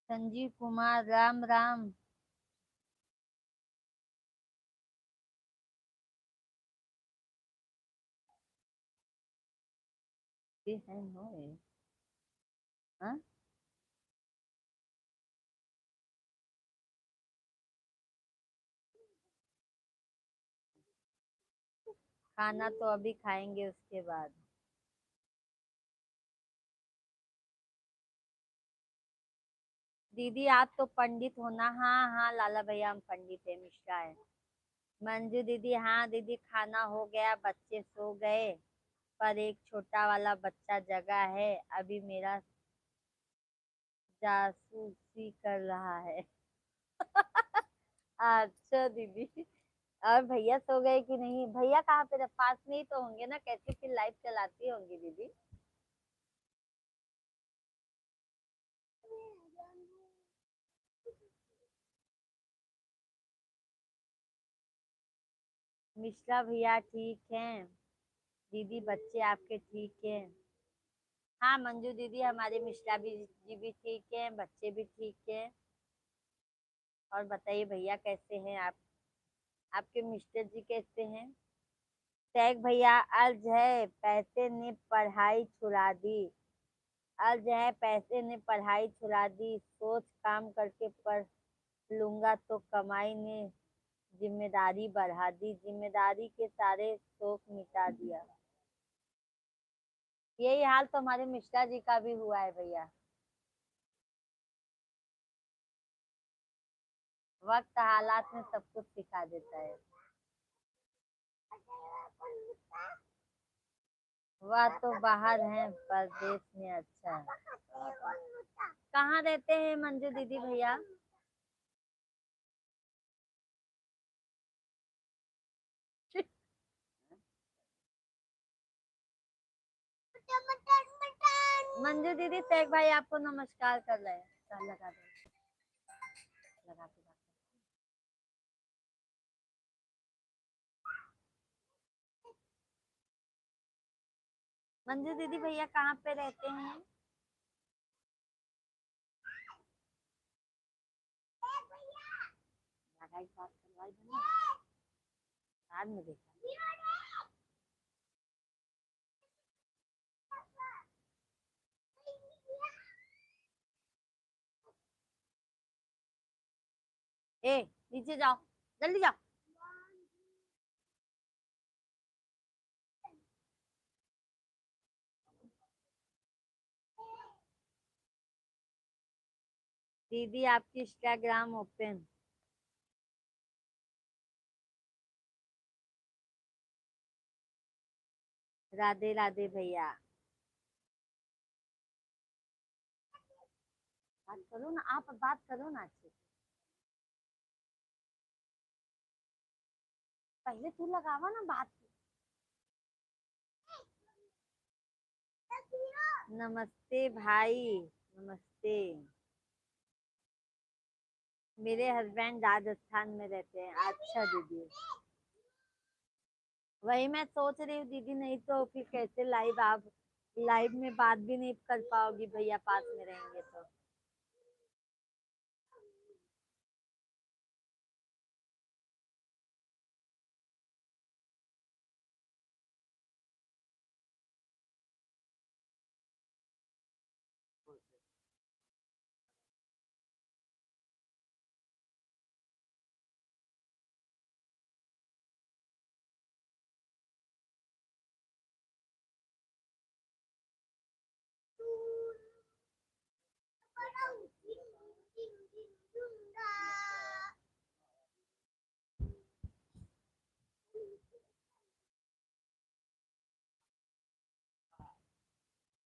संजीव कुमार राम राम। ये है नो ये। हाँ? खाना तो अभी खाएंगे उसके बाद। दीदी आप तो पंडित हो ना? हाँ हाँ लाला भैया हम पंडित है, मिश्रा है। मंजू दीदी हाँ दीदी खाना हो गया, बच्चे सो गए, पर एक छोटा वाला बच्चा जगा है, अभी मेरा जासूसी कर रहा है। अच्छा दीदी। और भैया सो गए कि नहीं? भैया कहाँ पे पास में ही तो होंगे ना, कैसे फिर लाइट चलाती होंगी दीदी। मिश्रा भैया ठीक हैं? दीदी बच्चे आपके ठीक हैं? हाँ मंजू दीदी हमारे मिश्रा भी जी भी ठीक है, बच्चे भी ठीक है। और बताइए भैया कैसे हैं आप? आपके मिस्टर जी कैसे हैं? टैग भैया अर्ज है पैसे ने पढ़ाई छुड़ा दी। अर्ज है पैसे ने पढ़ाई छुड़ा दी, सोच काम करके पढ़ लूंगा तो कमाई ने जिम्मेदारी बढ़ा दी, जिम्मेदारी के सारे शौक मिटा दिया। यही हाल तो हमारे मिश्रा जी का भी हुआ है भैया। वक्त हालात में सब कुछ सिखा देता है। वह तो बाहर हैं परदेश में। अच्छा कहाँ रहते हैं मंजू दीदी भैया? मंजू दीदी शेख भाई आपको नमस्कार कर रहे हैं। चल लगा दो, लगा के बात। मंजू दीदी भैया कहाँ पे रहते हैं? लगा के बात करवाई दो ना, बाद में देखा। ए नीचे जाओ, जल्दी जाओ। दीदी आपकी इंस्टाग्राम ओपन। राधे राधे भैया। बात करो ना, आप बात करो ना अच्छे से। पहले तू लगावा ना बात। नमस्ते भाई। नमस्ते। मेरे हस्बैंड राजस्थान में रहते हैं। अच्छा दीदी, वही मैं सोच रही हूँ दीदी, नहीं तो फिर कैसे लाइव आप लाइव में बात भी नहीं कर पाओगी भैया पास में रहेंगे तो।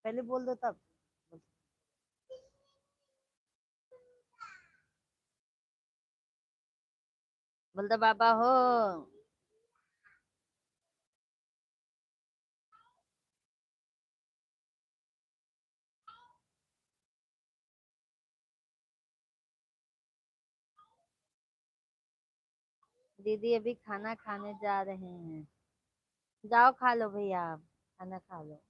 पहले बोल दो तब। बोल दो बाबा हो। दीदी अभी खाना खाने जा रहे हैं। जाओ खा लो भैया, आप खाना खा लो।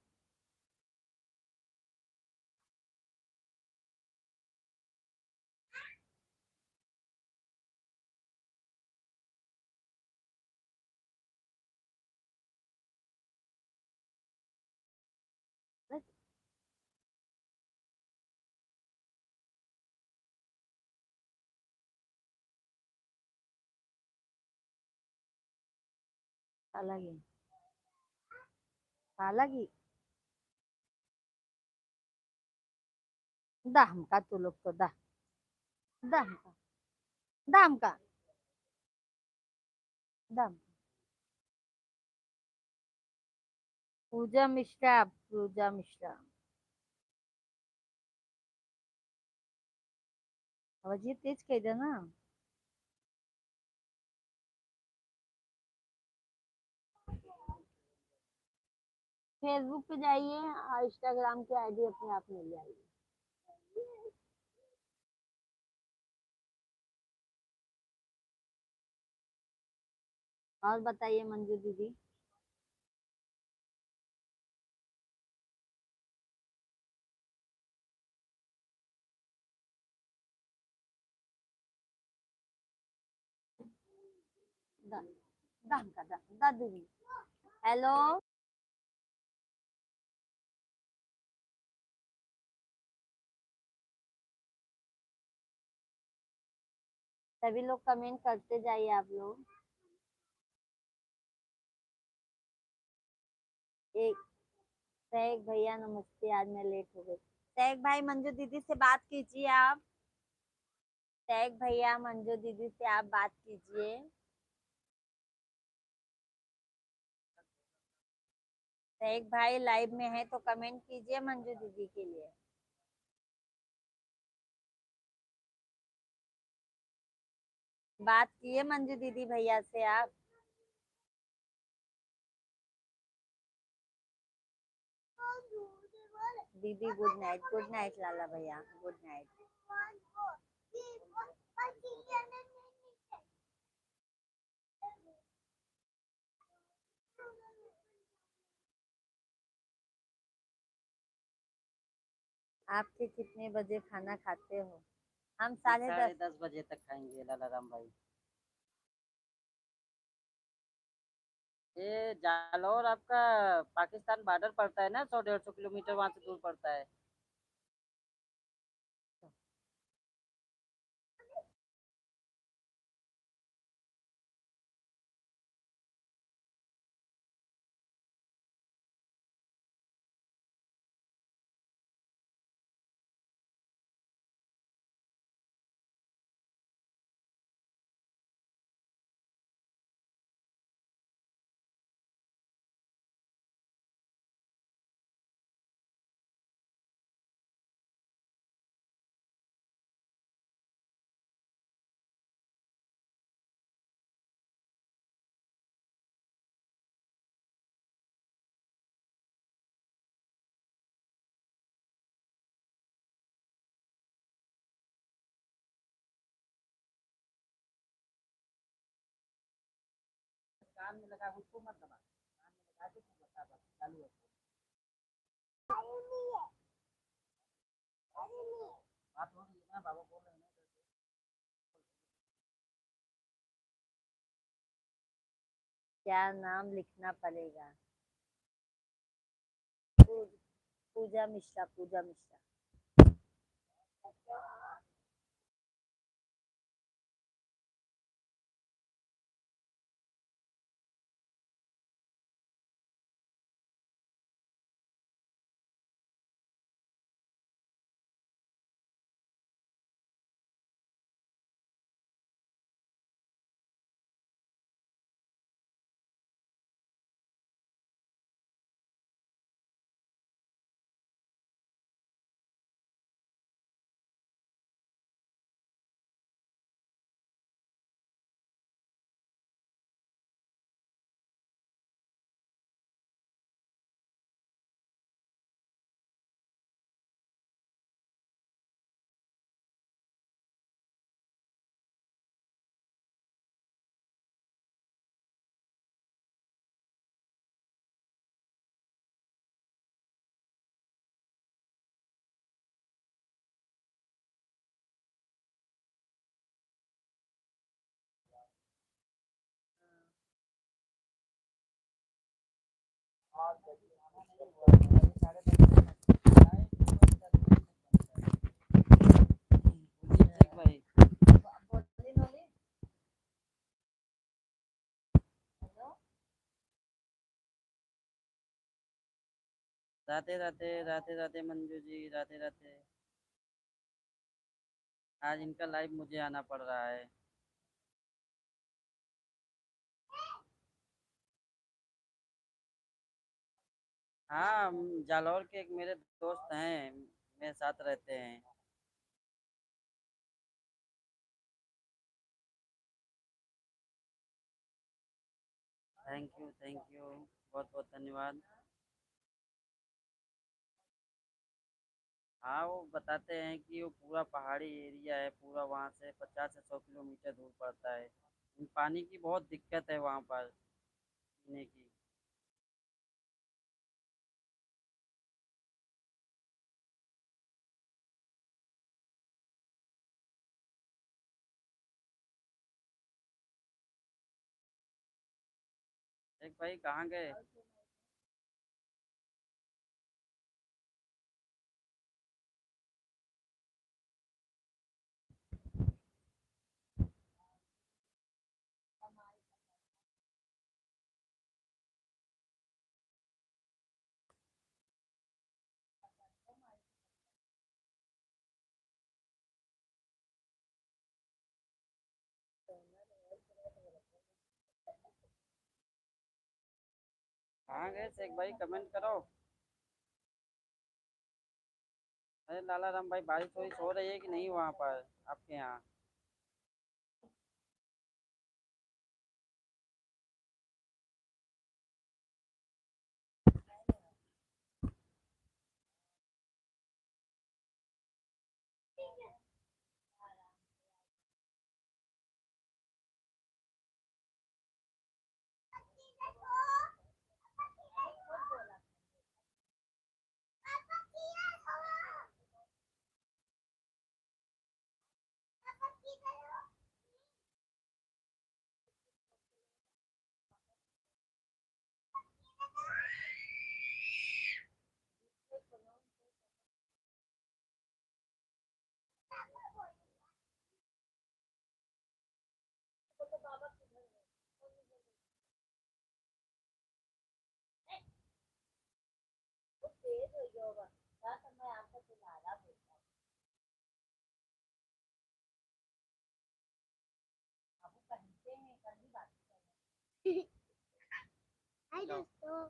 बस, अलग अलग दा हमका तू लोग तो दा दा हमका दा हमका दा। पूजा मिश्रा, पूजा मिश्रा। आवाज ये तेज कह दे ना। फेसबुक पे जाइए और इंस्टाग्राम की आईडी अपने आप मिल जाएगी। और बताइए मंजू दीदी। दा दा हमका दा दा दीदी। हेलो। सभी लोग कमेंट करते जाइए आप लोग। एक सहक भैया नमस्ते, आज मैं लेट हो गई। सहक भाई मंजू दीदी से बात कीजिए आप। सहक भैया मंजू दीदी से आप बात कीजिए। सहक भाई लाइव में है तो कमेंट कीजिए मंजू दीदी के लिए। बात किए मंजू दीदी भैया से आप। दीदी गुड नाइट लाला भैया, गुड नाइट। आपके कितने बजे खाना खाते हो? हम 10:30। 10:30 बजे तक खाएंगे लाला राम भाई। ये जालौर आपका पाकिस्तान बॉर्डर पड़ता है ना, 100-150 किलोमीटर वहां से दूर पड़ता है। कान में लगा उसको मत दबा, कान में लगा के तू बता बस चालू है। बात हो रही है ना, बाबा बोल रहे हैं ना। क्या नाम लिखना पड़ेगा? पूजा मिश्रा, पूजा मिश्रा। भाई राधे राधे, राधे राधे मंजू जी, राधे राधे। आज इनका लाइव मुझे आना पड़ रहा है। हाँ, जालौर के एक मेरे दोस्त हैं, मेरे साथ रहते हैं। थैंक यू, बहुत बहुत धन्यवाद। हाँ, वो बताते हैं कि वो पूरा पहाड़ी एरिया है, पूरा वहाँ से 50 से 100 किलोमीटर दूर पड़ता है। पानी की बहुत दिक्कत है वहाँ पर पीने की। एक भाई कहाँ गए? कहाँ गए शेख भाई, कमेंट करो। अरे लाला राम भाई, बारिश वारिश हो रही है कि नहीं वहाँ पर आपके यहाँ? हाय दोस्तों।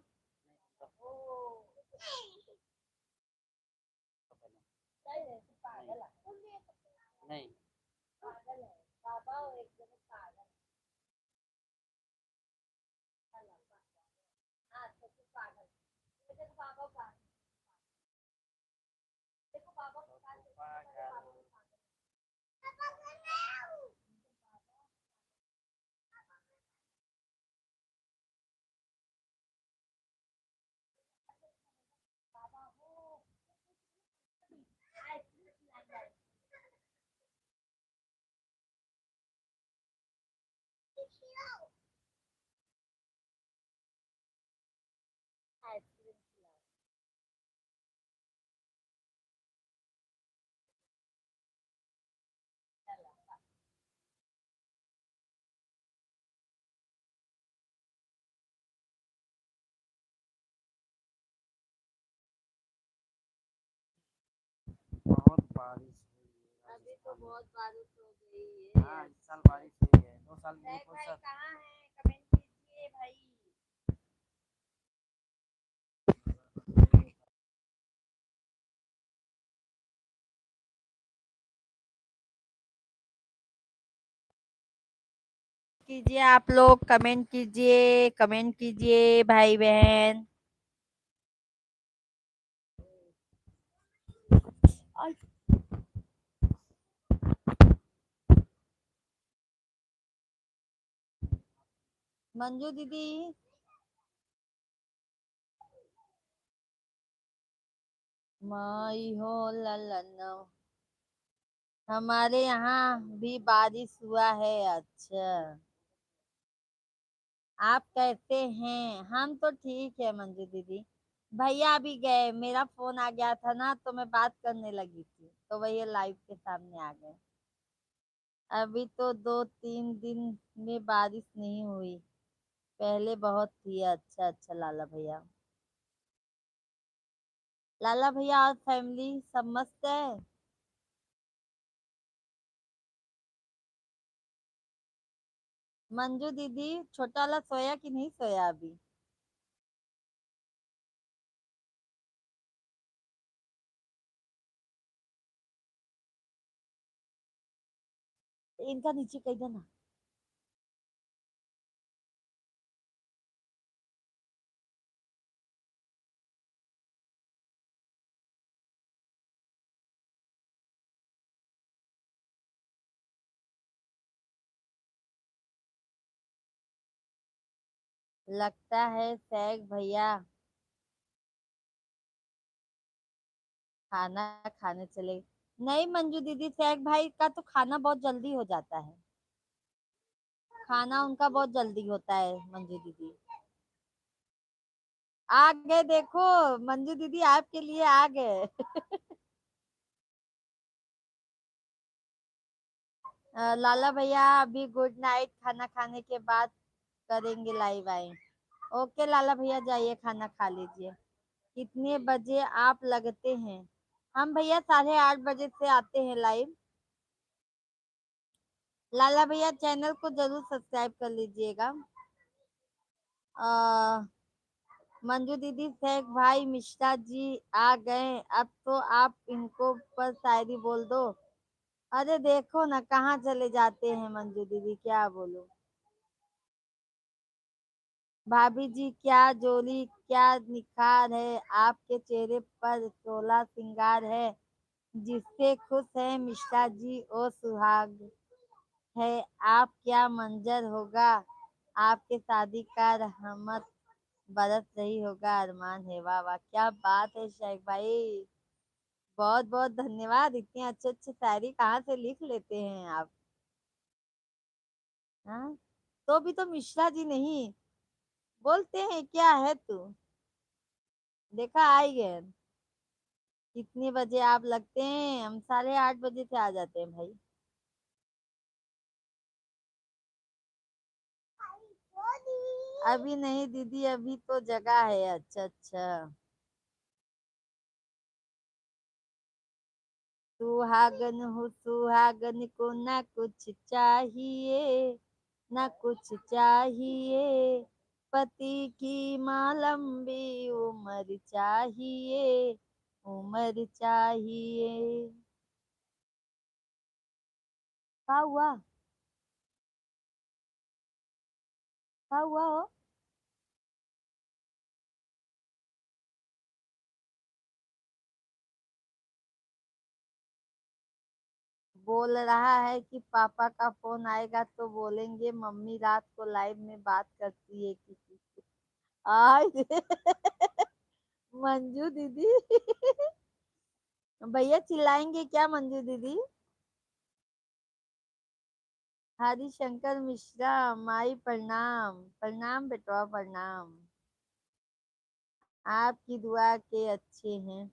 नहीं। बारिश हुई है अभी तो राजस्थान में। बहुत बारिश हो गई है हाँ यार। इस साल बारिश हुई है, 2 साल भाई ग्रुप भाई सब। कहाँ हैं, कमेंट कीजिए भाई। कीजिए आप लोग, कमेंट कीजिए, कमेंट कीजिए भाई बहन। और मंजू दीदी, माई हो ललन, हमारे यहाँ भी बारिश हुआ है। अच्छा, आप कैसे हैं? हम तो ठीक है मंजू दीदी। भैया अभी गए, मेरा फोन आ गया था ना तो मैं बात करने लगी थी तो भैया लाइव के सामने आ गए। अभी तो 2-3 दिन में बारिश नहीं हुई, पहले बहुत थी। अच्छा अच्छा लाला भैया, लाला भैया और फैमिली सब मस्त है। मंजू दीदी, छोटा वाला सोया कि नहीं सोया अभी? इनका नीचे कह देना। लगता है सैग भैया खाना खाने चले। नहीं मंजू दीदी, सैग भाई का तो खाना बहुत जल्दी हो जाता है। खाना उनका बहुत जल्दी होता है मंजू दीदी। आ गए देखो, मंजू दीदी आपके लिए आ गए। लाला भैया अभी गुड नाइट, खाना खाने के बाद करेंगे लाइव आई। ओके लाला भैया, जाइए खाना खा लीजिए। कितने बजे आप लगते हैं? हम भैया 8:30 बजे से आते हैं लाइव। लाला भैया चैनल को जरूर सब्सक्राइब कर लीजिएगा। आ, मंजू दीदी, शेख भाई मिश्रा जी आ गए, अब तो आप इनको पर शायरी बोल दो। अरे देखो ना कहाँ चले जाते हैं मंजू दीदी, क्या बोलो। भाभी जी क्या जोली, क्या निखार है आपके चेहरे पर, सोलह सिंगार है जिससे खुश है मिश्रा जी ओ सुहाग है। आप क्या मंजर होगा, आपके शादी का रहमत बरस रही होगा, अरमान है। वाह वाह, क्या बात है शेख भाई, बहुत बहुत धन्यवाद। इतने अच्छे अच्छे शायरी कहाँ से लिख लेते हैं आप? हाँ, तो भी तो मिश्रा जी नहीं बोलते हैं, क्या है तू। देखा, आई गए। कितने बजे आप लगते हैं? हम 8:30 बजे से आ जाते हैं भाई। अभी नहीं दीदी, अभी तो जगह है। अच्छा अच्छा। सुहागन हो सुहागन को ना कुछ चाहिए, ना कुछ चाहिए, पति की माँ लंबी उम्र चाहिए, उम्र चाहिए। क्या हुआ? क्या हुआ हो? बोल रहा है कि पापा का फोन आएगा तो बोलेंगे मम्मी रात को लाइव में बात करती है किसी से। आय मंजू दीदी भैया चिल्लाएंगे क्या मंजू दीदी? हरिशंकर मिश्रा, माई प्रणाम, प्रणाम बेटवा प्रणाम। आपकी दुआ के अच्छे हैं।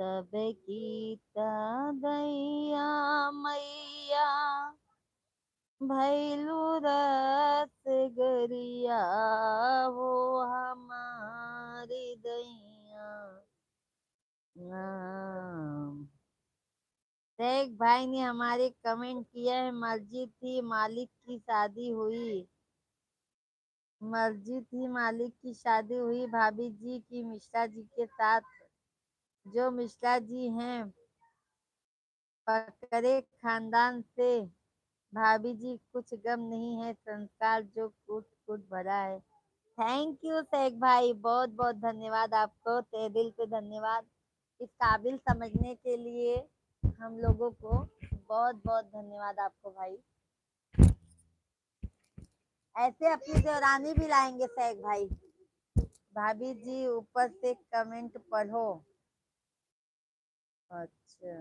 सबकी दैया मैया भैलू रस गरिया हो हमारी दैया। शेख भाई ने हमारे कमेंट किया है, मस्जिद थी मालिक की शादी हुई, मस्जिद थी मालिक की शादी हुई भाभी जी की मिश्रा जी के साथ। जो मिश्रा जी हैं पकड़े खानदान से, भाभी जी कुछ गम नहीं है, संस्कार जो कूट कूट भरा है। थैंक यू शेख भाई, बहुत बहुत धन्यवाद आपको, तहे दिल से धन्यवाद इस काबिल समझने के लिए हम लोगों को। बहुत बहुत धन्यवाद आपको भाई। ऐसे अपनी देवरानी भी लाएंगे शेख भाई। भाभी जी ऊपर से कमेंट पढ़ो। अच्छा,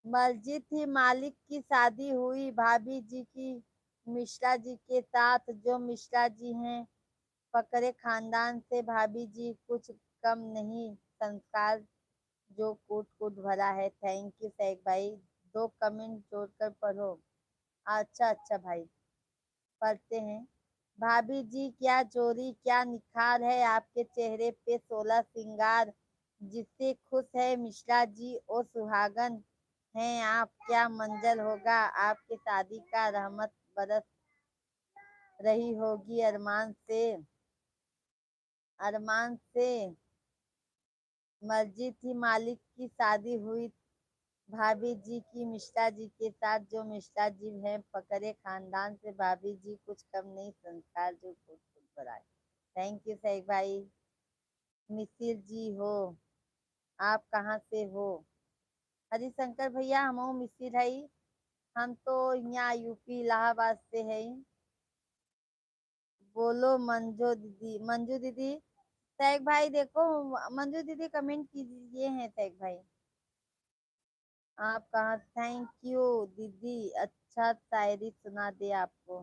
मस्जिद थी मालिक की शादी हुई भाभी जी की मिश्रा जी के साथ। जो मिश्रा जी हैं पकड़े खानदान से, भाभी जी कुछ कम नहीं, संस्कार जो कूट कूट भरा है। थैंक यू शेख भाई, 2 कमेंट जोड़कर पढ़ो। अच्छा अच्छा भाई, पढ़ते हैं। भाभी जी क्या जोरी क्या निखार है आपके चेहरे पे, 16 श्रृंगार जिससे खुश है मिश्रा जी ओ सुहागन हैं आप। क्या मंजर होगा आपके शादी का, रहमत बरस रही होगी अरमान से, अरमान से। मस्जिद थी मालिक की शादी हुई भाभी जी की मिश्रा जी के साथ। जो मिश्रा जी हैं पकड़े खानदान से, भाभी जी कुछ कम नहीं, संस्कार जो खुद खुद बढ़ाए। थैंक यू शेख भाई। मिसिर जी हो, आप कहाँ से हो? हरिशंकर भैया हम मिसिर है, हम तो यहाँ यूपी इलाहाबाद से है। बोलो मंजू दीदी, मंजू दीदी। शेख भाई देखो, मंजू दीदी कमेंट कीजिए हैं शेख भाई। आप कहाँ? थैंक यू दीदी, अच्छा शायरी सुना दे आपको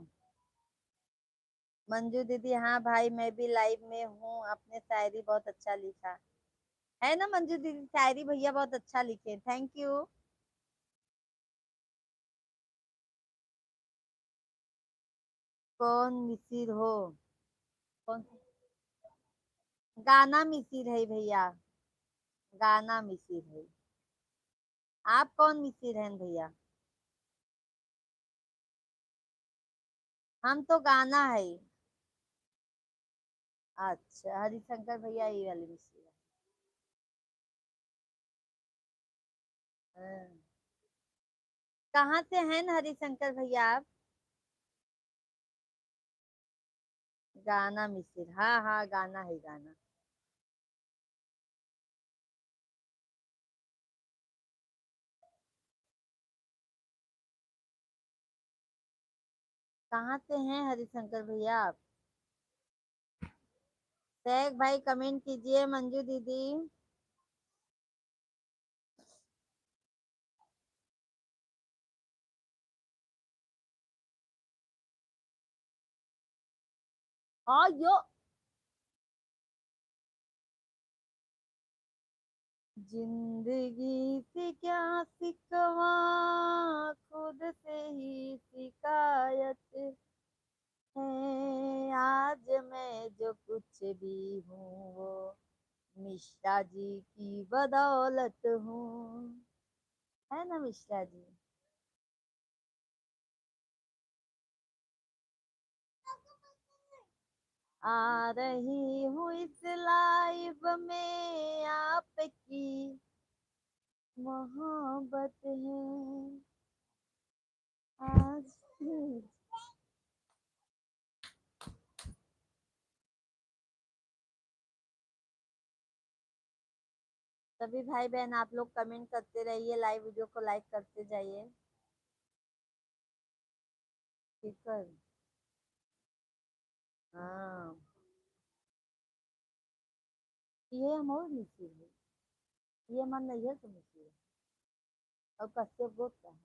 मंजू दीदी। हाँ भाई मैं भी लाइव में हूँ, आपने शायरी बहुत अच्छा लिखा है ना मंजू दीदी, शायरी भैया बहुत अच्छा लिखे, थैंक यू। कौन मिसिर हो? कौन? गाना मिसिर है भैया, गाना मिसिर है। आप कौन मिसिर हैं भैया? हम तो गाना है। अच्छा हरिशंकर भैया ये वाली मिसिर है। हाँ। कहाँ से हैं हरिशंकर भैया आप? गाना मिसिर, हाँ हाँ गाना है गाना। कहाँ से हैं हरिशंकर भैया आप? शेख भाई कमेंट कीजिए मंजू दीदी। और यो जिंदगी से क्या सिकवा, खुद से ही शिकायत है। आज मैं जो कुछ भी हूँ वो मिश्रा जी की बदौलत हूँ, है ना मिश्रा जी? आ रही हूँ इस लाइव में आपकी मोहब्बत है आज। सभी भाई बहन आप लोग कमेंट करते रहिए, लाइव वीडियो को लाइक करते जाइए। ठीक है। हाँ, ये हम और मिसिर है, ये मन नहीं है तो मिसिर है। और कश्यप गोत्र का है।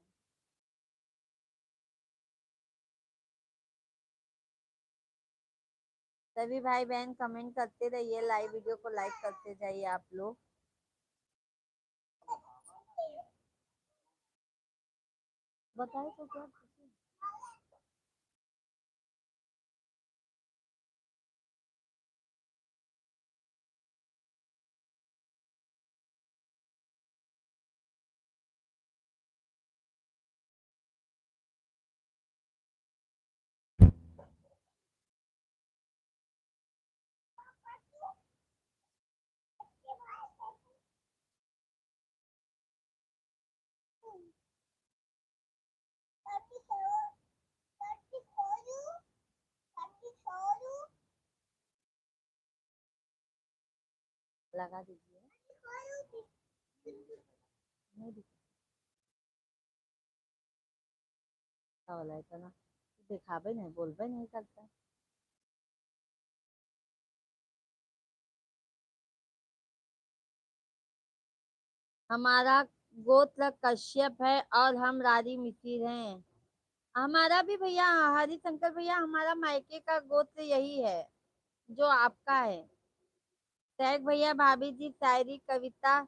सभी भाई बहन कमेंट करते रहिए, लाइव वीडियो को लाइक करते जाइए आप लोग। बताए तो क्या पूछे? लगा दीजिए। नहीं दिखा वाला है ना, दिखाबे नहीं, बोलबे नहीं करता। हमारा गोत्र कश्यप है और हम रारी मिसिर हैं। हमारा भी भैया, हरिशंकर भैया, हमारा मायके का गोत्र यही है जो आपका है। सैक भैया, भाभी जी शायरी कविता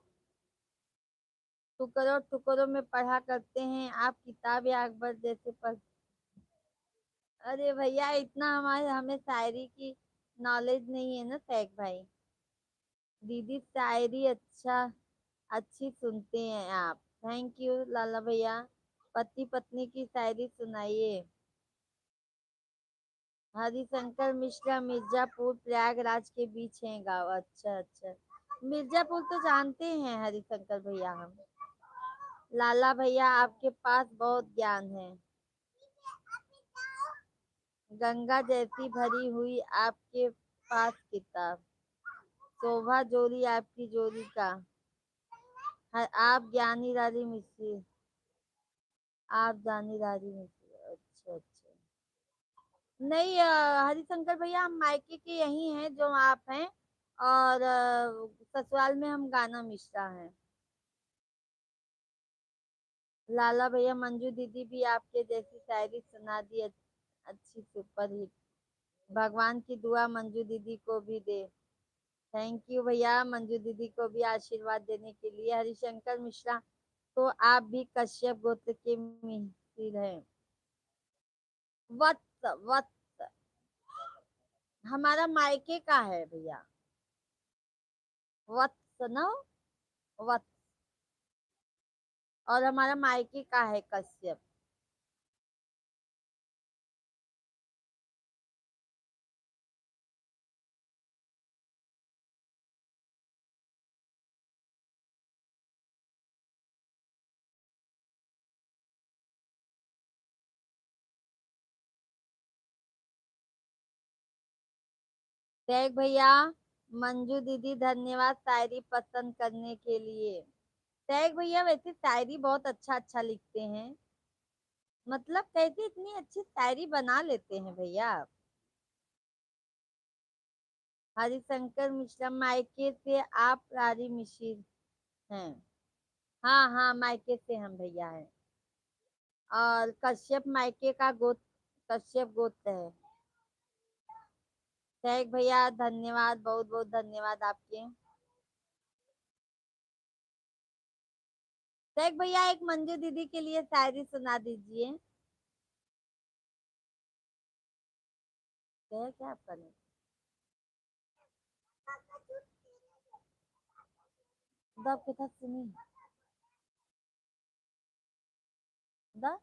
टुकड़ों टुकड़ों में पढ़ा करते हैं, आप किताब या अकबर जैसे पढ़। अरे भैया, इतना हमारे हमें शायरी की नॉलेज नहीं है ना सैक भाई। दीदी शायरी अच्छी सुनते हैं आप। थैंक यू लाला भैया। पति पत्नी की शायरी सुनाइए। हरिशंकर मिश्रा, मिर्जापुर प्रयागराज के बीच है गाँव। अच्छा अच्छा, मिर्जापुर तो जानते हैं हरिशंकर भैया हम। लाला भैया, आपके पास बहुत ज्ञान है। गंगा जैसी भरी हुई आपके पास किताब, शोभा जोरी आपकी जोरी का। आप ज्ञानी रारी मिश्री, आप जानी रारी मिश्री। अच्छा अच्छा। नहीं हरिशंकर भैया, हम मायके के यही हैं जो आप हैं, और ससुराल में हम गाना मिश्रा हैं। लाला भैया, मंजू दीदी भी आपके जैसी शायरी सुना दी, अच्छी सुपर हिट। भगवान की दुआ मंजू दीदी को भी दे। थैंक यू भैया, मंजू दीदी को भी आशीर्वाद देने के लिए। हरिशंकर मिश्रा, तो आप भी कश्यप गोत्र के मिसिर हैं। वत्स वत्स हमारा मायके का है भैया। वत्स न, वत्स, और हमारा मायके का है कश्यप। देख भैया, मंजू दीदी धन्यवाद शायरी पसंद करने के लिए। देख भैया, वैसे शायरी बहुत अच्छा लिखते हैं। मतलब कैसे इतनी अच्छी शायरी बना लेते हैं भैया आप। हरिशंकर मिश्रा, मायके से आप रारी मिश्र हैं। हाँ हाँ, मायके से हम भैया हैं। और कश्यप मायके का गोत्र, कश्यप गोत्र है। शेख भैया धन्यवाद, बहुत बहुत धन्यवाद आपके। शेख भैया, एक मंजू दीदी के लिए शायरी सुना दीजिए। क्या आपका नहीं? दब के था सुनी। द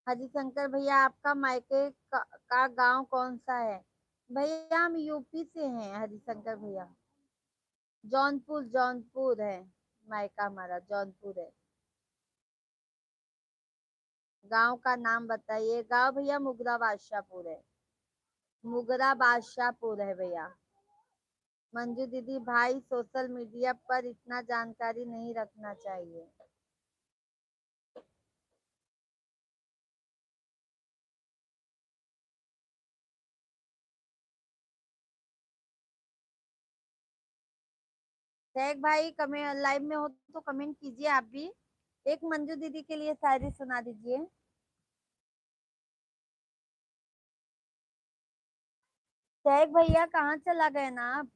हरिशंकर भैया आपका मायके का गांव कौन सा है? भैया हम यूपी से हैं हरिशंकर भैया। जौनपुर जौनपुर है। मायका हमारा जौनपुर है। गांव का नाम बताइए। गांव भैया मुगरा बादशाहपुर है। मुगरा बादशाहपुर है भैया। मंजू दीदी भाई सोशल मीडिया पर इतना जानकारी नहीं रखना चाहिए। शेख भाई कमेंट लाइव में हो तो कमेंट कीजिए आप भी। एक मंजू दीदी के लिए शायरी सुना दीजिए। शेख भैया कहाँ चला गए ना आप?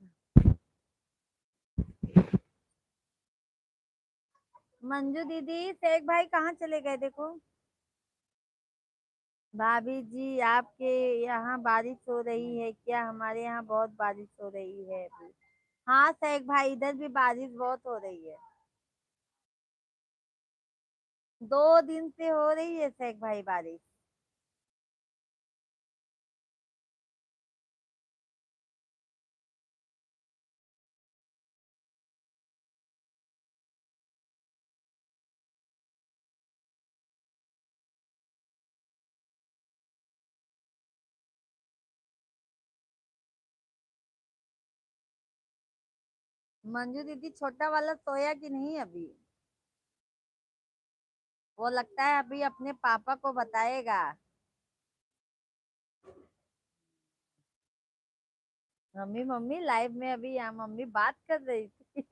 मंजू दीदी शेख भाई कहाँ चले गए देखो। भाभी जी आपके यहाँ बारिश हो रही है क्या? हमारे यहाँ बहुत बारिश हो रही है अभी। हाँ शेख भाई इधर भी बारिश बहुत हो रही है। 2 दिन से हो रही है शेख भाई बारिश। मंजू दीदी छोटा वाला सोया कि नहीं अभी? वो लगता है अभी अपने पापा को बताएगा। मम्मी मम्मी लाइव में अभी यहाँ मम्मी बात कर रही थी।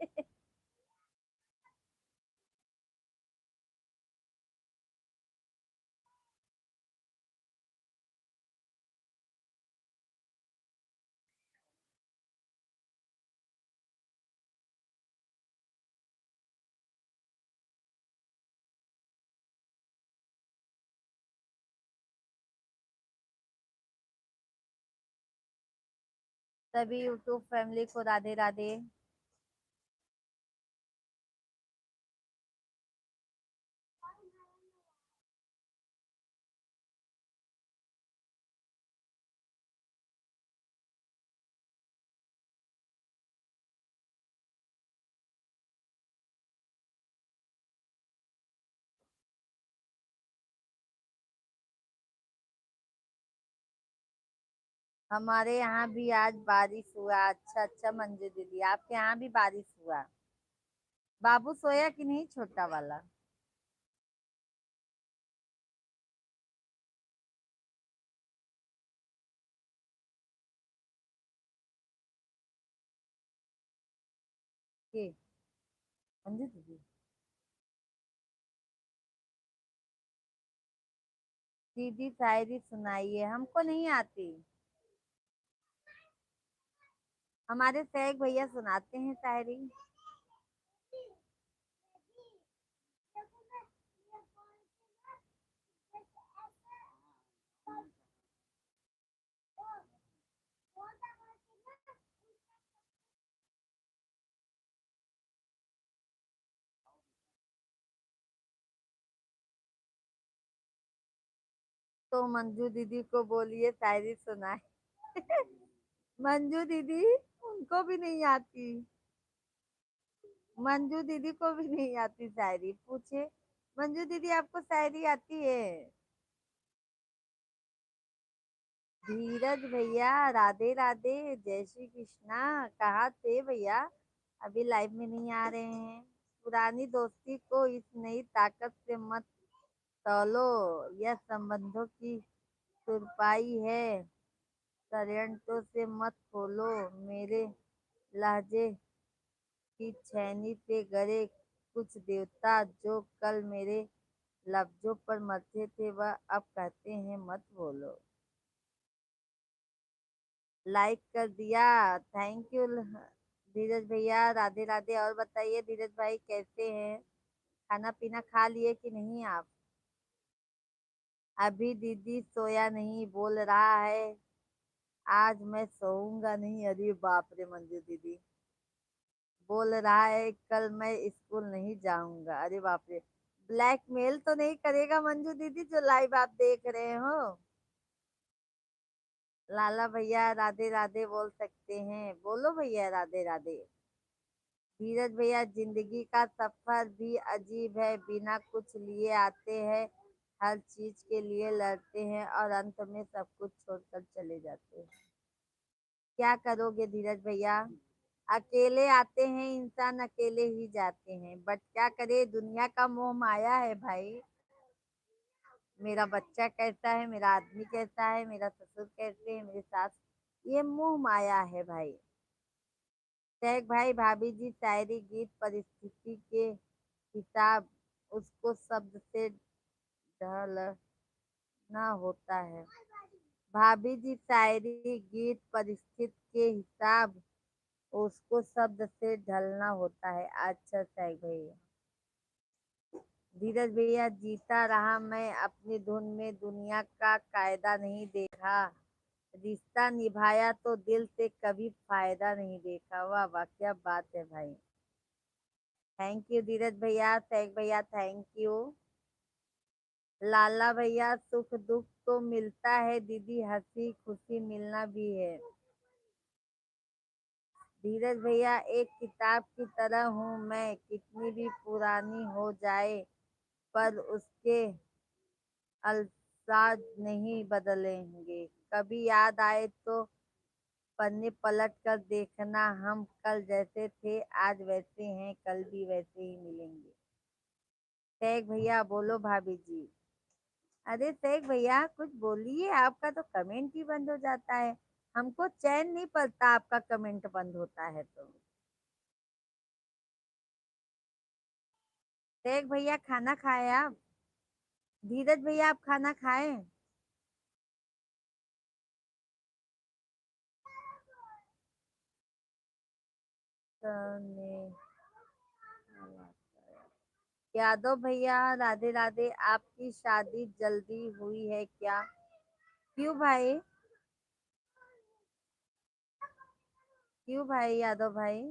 सभी यूट्यूब फैमिली को राधे राधे। हमारे यहाँ भी आज बारिश हुआ। अच्छा अच्छा मंजू दीदी आपके यहाँ भी बारिश हुआ। बाबू सोया कि नहीं छोटा वाला? के मंजू दीदी दीदी शायरी सुनाइए हमको नहीं आती। हमारे सैग भैया सुनाते हैं शायरी। तो मंजू दीदी को बोलिए शायरी सुनाए। मंजू दीदी उनको भी नहीं आती। मंजू दीदी को भी नहीं आती शायरी पूछे। मंजू दीदी आपको शायरी आती है? धीरज भैया राधे राधे जय श्री कृष्णा। कहाँ थे भैया? अभी लाइव में नहीं आ रहे हैं। पुरानी दोस्ती को इस नई ताकत से मत तौलो। यह संबंधों की तुरपाई है। षड्यंत्रों से मत खोलो। मेरे लहजे की छैनी पे गड़े कुछ देवता जो कल मेरे लफ्जों पर मरते थे वह अब कहते हैं मत बोलो। लाइक कर दिया। थैंक यू धीरज भैया राधे राधे। और बताइए धीरज भाई कैसे हैं? खाना पीना खा लिए कि नहीं आप? अभी दीदी सोया नहीं बोल रहा है। आज मैं सोऊंगा नहीं। अरे बाप रे मंजू दीदी बोल रहा है कल मैं स्कूल नहीं जाऊंगा। अरे बाप रे ब्लैकमेल तो नहीं करेगा मंजू दीदी जो लाइव आप देख रहे हो? लाला भैया राधे राधे बोल सकते हैं, बोलो भैया राधे राधे। धीरज भैया जिंदगी का सफर भी अजीब है, बिना कुछ लिए आते हैं, हर चीज के लिए लड़ते हैं और अंत में सब कुछ छोड़कर चले जाते हैं। क्या करोगे धीरज भैया, अकेले आते हैं इंसान, अकेले ही जाते हैं, बट क्या करे, दुनिया का मोह माया है भाई। मेरा बच्चा कैसा है, मेरा आदमी कैसा है, मेरा ससुर कैसे है, मेरी सास, ये मोह माया है भाई। शेख भाई भाभी जी शायरी गीत परिस्थिति के हिसाब, उसको शब्द से ढलना होता है। भाभी जी शायरी गीत परिस्थिति के हिसाब, उसको शब्द से ढलना होता है। अच्छा शेख भैया। धीरज भैया जीता रहा मैं अपनी धुन में, दुनिया का कायदा नहीं देखा, रिश्ता निभाया तो दिल से कभी फायदा नहीं देखा। वाह वाह क्या बात है भाई। थैंक यू धीरज भैया, शेख भैया थैंक यू। लाला भैया सुख दुख तो मिलता है दीदी, हंसी खुशी मिलना भी है। धीरज भैया एक किताब की तरह हूँ मैं, कितनी भी पुरानी हो जाए पर उसके अल्फाज नहीं बदलेंगे। कभी याद आए तो पन्ने पलट कर देखना, हम कल जैसे थे आज वैसे हैं, कल भी वैसे ही मिलेंगे। शेख भैया बोलो भाभी जी। अरे शेख भैया कुछ बोलिए, आपका तो कमेंट ही बंद हो जाता है, हमको चैन नहीं पड़ता आपका कमेंट बंद होता है तो। शेख भैया खाना खाए आप? धीरज भैया आप खाना खाए? यादव भैया राधे राधे, आपकी शादी जल्दी हुई है क्या? क्यों भाई, क्यों भाई यादव भाई?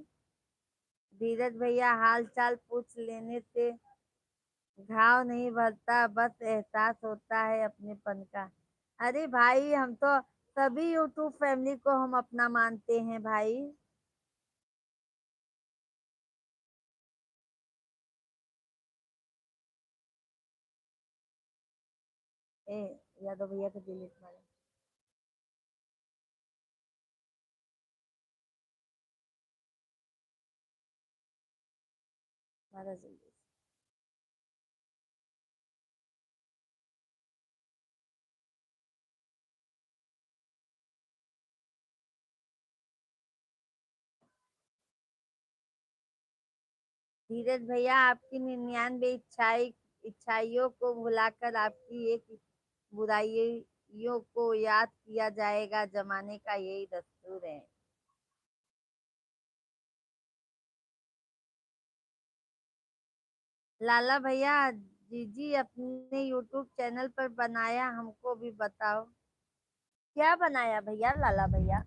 धीरज भैया हाल चाल पूछ लेने से घाव नहीं भरता, बस एहसास होता है अपनेपन का। अरे भाई हम तो सभी यूट्यूब फैमिली को हम अपना मानते हैं भाई। ए यादव भैया को डिलीट मारो, मारा जल्दी। धीरज भैया आपकी 99 इच्छाइयों को भुलाकर आपकी एक बुराइयों को याद किया जाएगा, जमाने का यही दस्तूर है। लाला भैया जीजी अपने यूट्यूब चैनल पर बनाया, हमको भी बताओ। क्या बनाया भैया लाला भैया?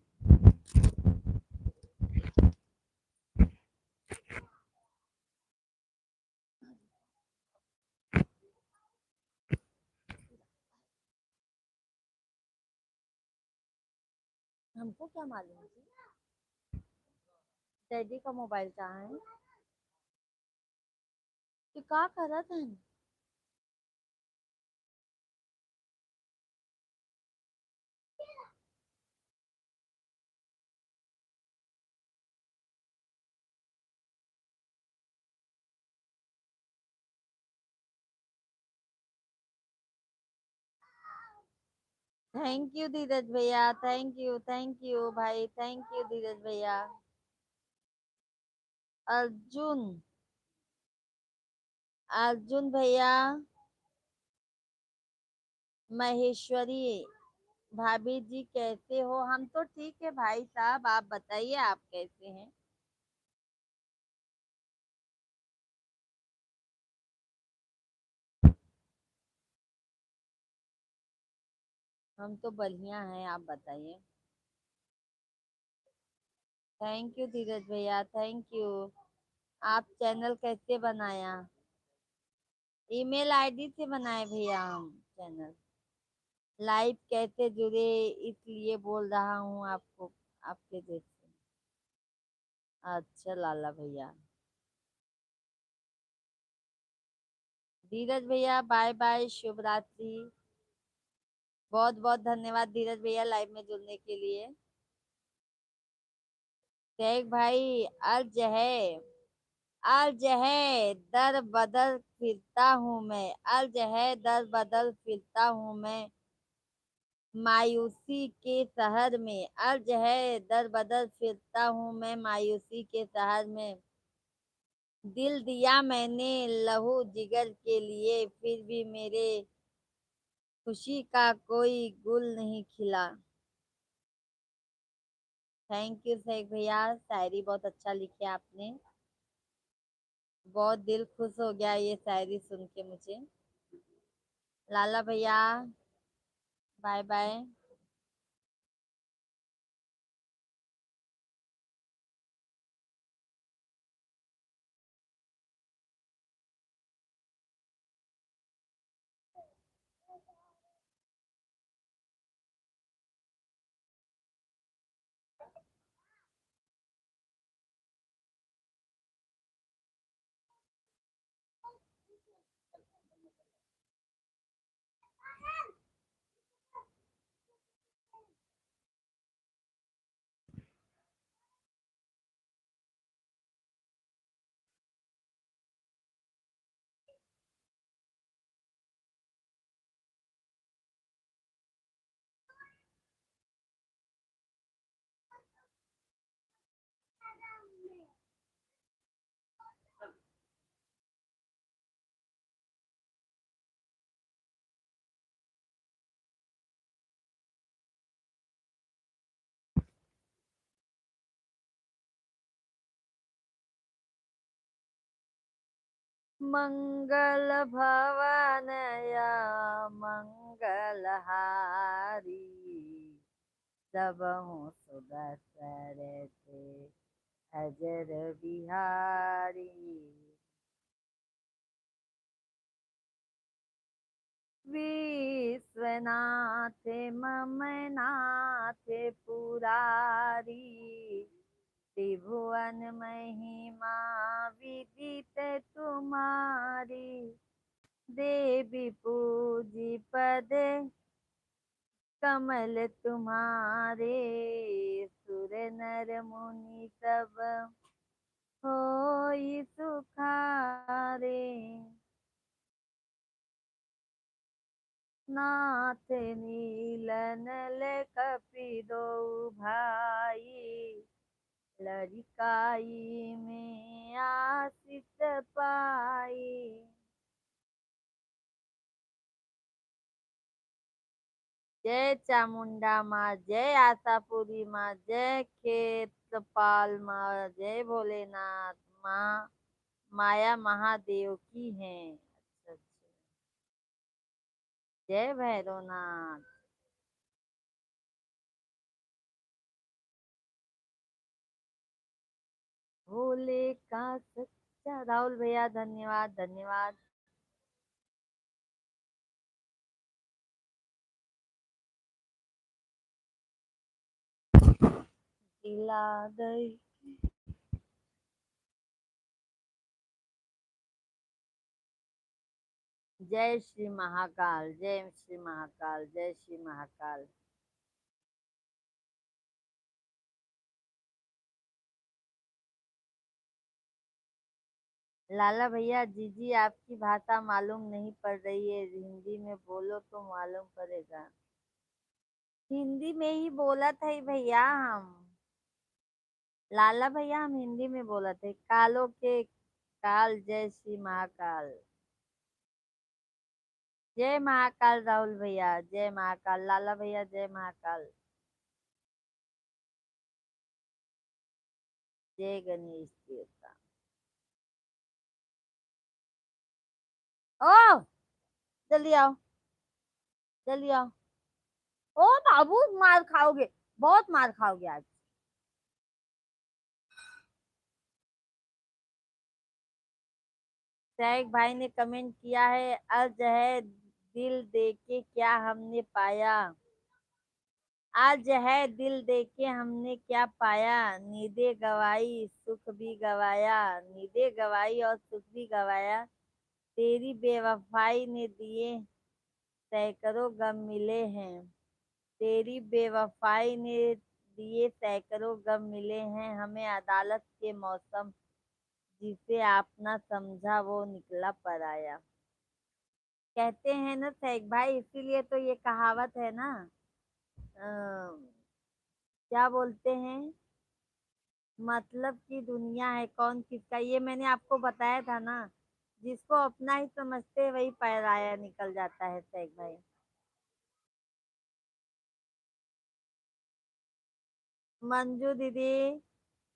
हमको क्या मालूम जी, डैडी का मोबाइल कहाँ है? तो का करत है? थैंक यू धीरज भैया, थैंक यू भाई, थैंक यू धीरज भैया। अर्जुन, अर्जुन भैया, महेश्वरी भाभी जी कैसे हो? हम तो ठीक है भाई साहब, आप बताइए आप कैसे हैं? हम तो बढ़िया हैं, आप बताइए। थैंक यू धीरज भैया, थैंक यू। आप चैनल कैसे बनाया? ईमेल आईडी से बनाए भैया हम चैनल। लाइव कैसे जुड़े इसलिए बोल रहा हूँ आपको, आपके जैसे। अच्छा लाला भैया। धीरज भैया बाय बाय, शुभ रात्रि। बहुत बहुत धन्यवाद धीरज भैया लाइव में जुड़ने के लिए। शेख भाई अर्ज है, अर्ज है दर बदर फिरता हूँ मैं, अर्ज है दर बदर फिरता हूँ मैं मायूसी के शहर में, अर्ज है दर बदर फिरता हूँ मैं मायूसी के शहर में। दिल दिया मैंने लहू जिगर के लिए, फिर भी मेरे खुशी का कोई गुल नहीं खिला। थैंक यू शेख भैया, शायरी बहुत अच्छा लिखे आपने। बहुत दिल खुश हो गया ये शायरी सुन के मुझे। लाला भैया बाय बाय। मंगल भवन या मंगलहारी, सबहु सुदर्शन थे अजर बिहारी। विश्वनाथ ममनाथ पुरारी, त्रिभुवन महिमा विदित तुम्हारी। देवी पूजी पद कमल तुम्हारे, सुर नर मुनि सब होई सुखारे। नाथ नीलनल कपि दो भाई, लड़काई में आशीष पाई। जय चामुंडा माँ, जय आशापुरी माँ, जय खेतपाल माँ, जय भोलेनाथ माँ, माया महादेव की हैं। अच्छा अच्छा। जय भैरवनाथ। भोले का सच्चा, राहुल भैया धन्यवाद धन्यवाद। दिला दई। जय श्री महाकाल, जय श्री महाकाल, जय श्री महाकाल। लाला भैया जीजी आपकी भाषा मालूम नहीं पड़ रही है, हिंदी में बोलो तो मालूम पड़ेगा। हिंदी में ही बोला था भैया हम। लाला भैया हम हिंदी में बोला थे। कालो के काल, जय श्री महाकाल। जय महाकाल राहुल भैया, जय महाकाल। लाला भैया जय महाकाल। जय गणेश देवता। ओ जल्दी आओ, जल्दी आओ। ओ बाबू मार खाओगे, बहुत मार खाओगे आज। सैक भाई ने कमेंट किया है, आज है दिल देके क्या हमने पाया, आज है दिल देके हमने क्या पाया, नींदे गवाई सुख भी गवाया, नींदे गवाई और सुख भी गवाया, तेरी बेवफाई ने दिए सैकड़ों गम मिले हैं, तेरी बेवफाई ने दिए सैकड़ों गम मिले हैं, हमें अदालत के मौसम, जिसे आपना समझा वो निकला पराया। कहते हैं ना सैक भाई, इसीलिए तो ये कहावत है ना, क्या बोलते हैं, मतलब की दुनिया है कौन किसका, ये मैंने आपको बताया था ना, जिसको अपना ही समझते हैं, वही पराया निकल जाता है सैक भाई। मंजू दीदी,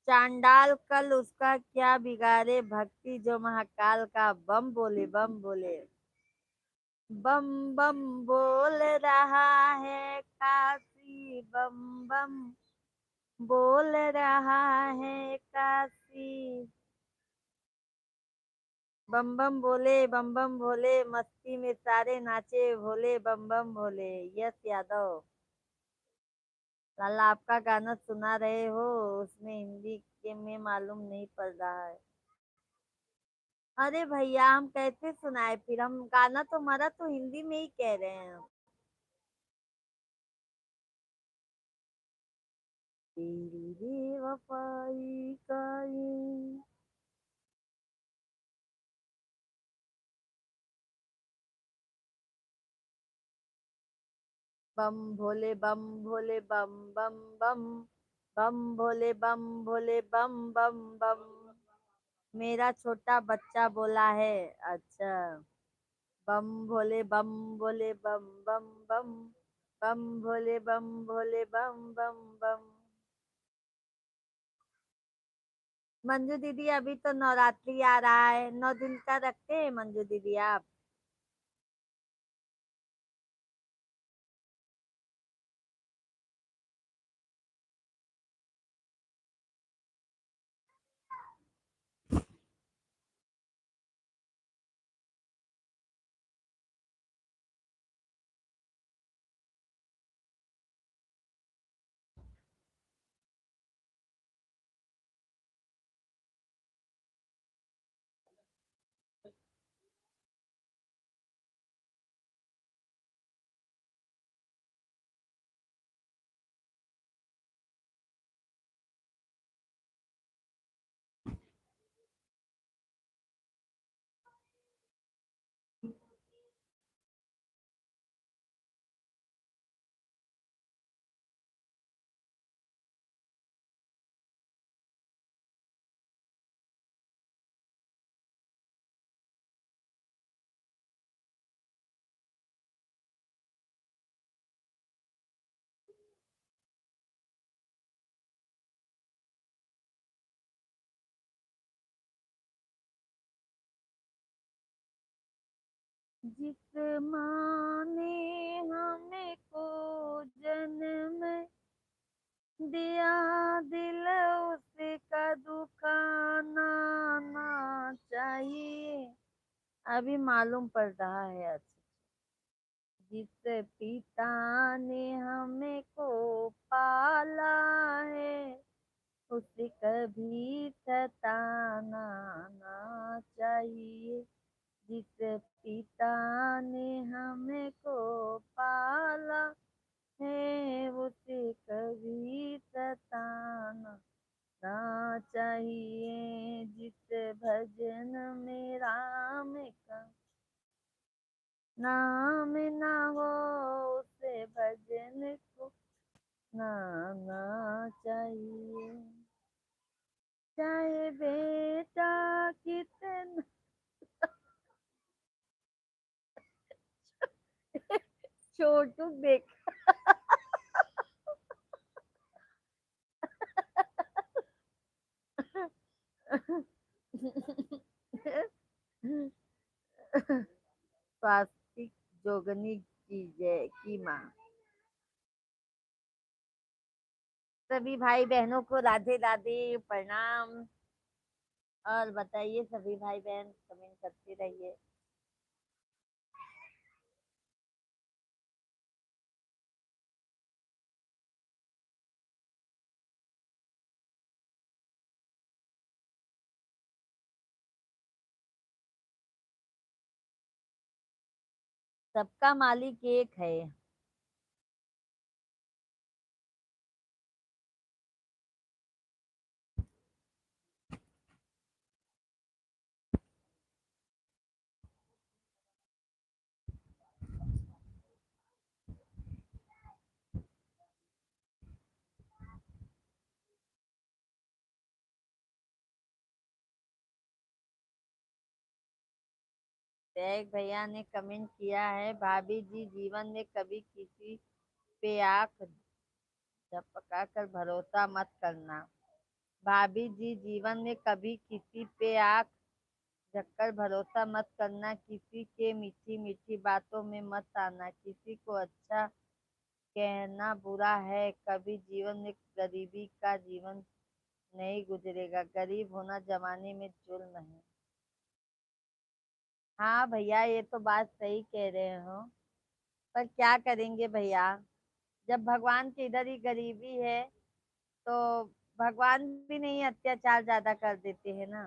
चांडाल कल उसका क्या बिगाड़े, भक्ति जो महाकाल का, बम बोले बम बोले, बम बम बोल रहा है काशी, बम बम बोल रहा है काशी, बम बम बोले बम बम भोले, मस्ती में सारे नाचे भोले बम बम भोले। यस यादव, लाला आपका गाना सुना रहे हो, उसमें हिंदी के में मालूम नहीं पड़ रहा है। अरे भैया हम कैसे सुनाए, फिर हम गाना तो हमारा तो हिंदी में ही कह रहे हैं हम। तेरी बेवफाई का ये, बम भोले बम भोले बम बम बम, बम भोले बम भोले बम बम बम, मेरा छोटा बच्चा बोला है। अच्छा, बम भोले बम भोले बम बम बम, बम भोले बम भोले बम बम बम। मंजू दीदी अभी तो नवरात्रि आ रहा है, 9 दिन का रखते हैं मंजू दीदी आप। जिस माँ ने हमें को जन्म दिया, दिल उसका दुखाना ना चाहिए। अभी मालूम पड़ रहा है। अच्छा, जिस पिता ने हमें को पाला है, उसे कभी सताना ना चाहिए। जिस पिता ने हमें को पाला है, उसे कभी सताना ना चाहिए। जिस भजन में राम का नाम ना हो, उसे भजन को नाना चाहिए। चाहे बेटा कितना छोटू देख स्वास्तिक जोगनी की जय की माँ। सभी भाई बहनों को राधे राधे प्रणाम। और बताइए सभी भाई बहन, कमेंट करते रहिए। सबका मालिक एक है। एक भैया ने कमेंट किया है, भाभी जी जीवन में कभी किसी पे आंख झपका कर भरोसा मत करना। भाभी जी जीवन में कभी किसी पे आंख झपकर भरोसा मत करना, किसी के मीठी मीठी बातों में मत आना, किसी को अच्छा कहना बुरा है। कभी जीवन में गरीबी का जीवन नहीं गुजरेगा, गरीब होना जमाने में जुल्म है। हाँ भैया, ये तो बात सही कह रहे हो, पर क्या करेंगे भैया, जब भगवान के इधर ही गरीबी है तो भगवान भी नहीं, अत्याचार ज्यादा कर देते हैं ना।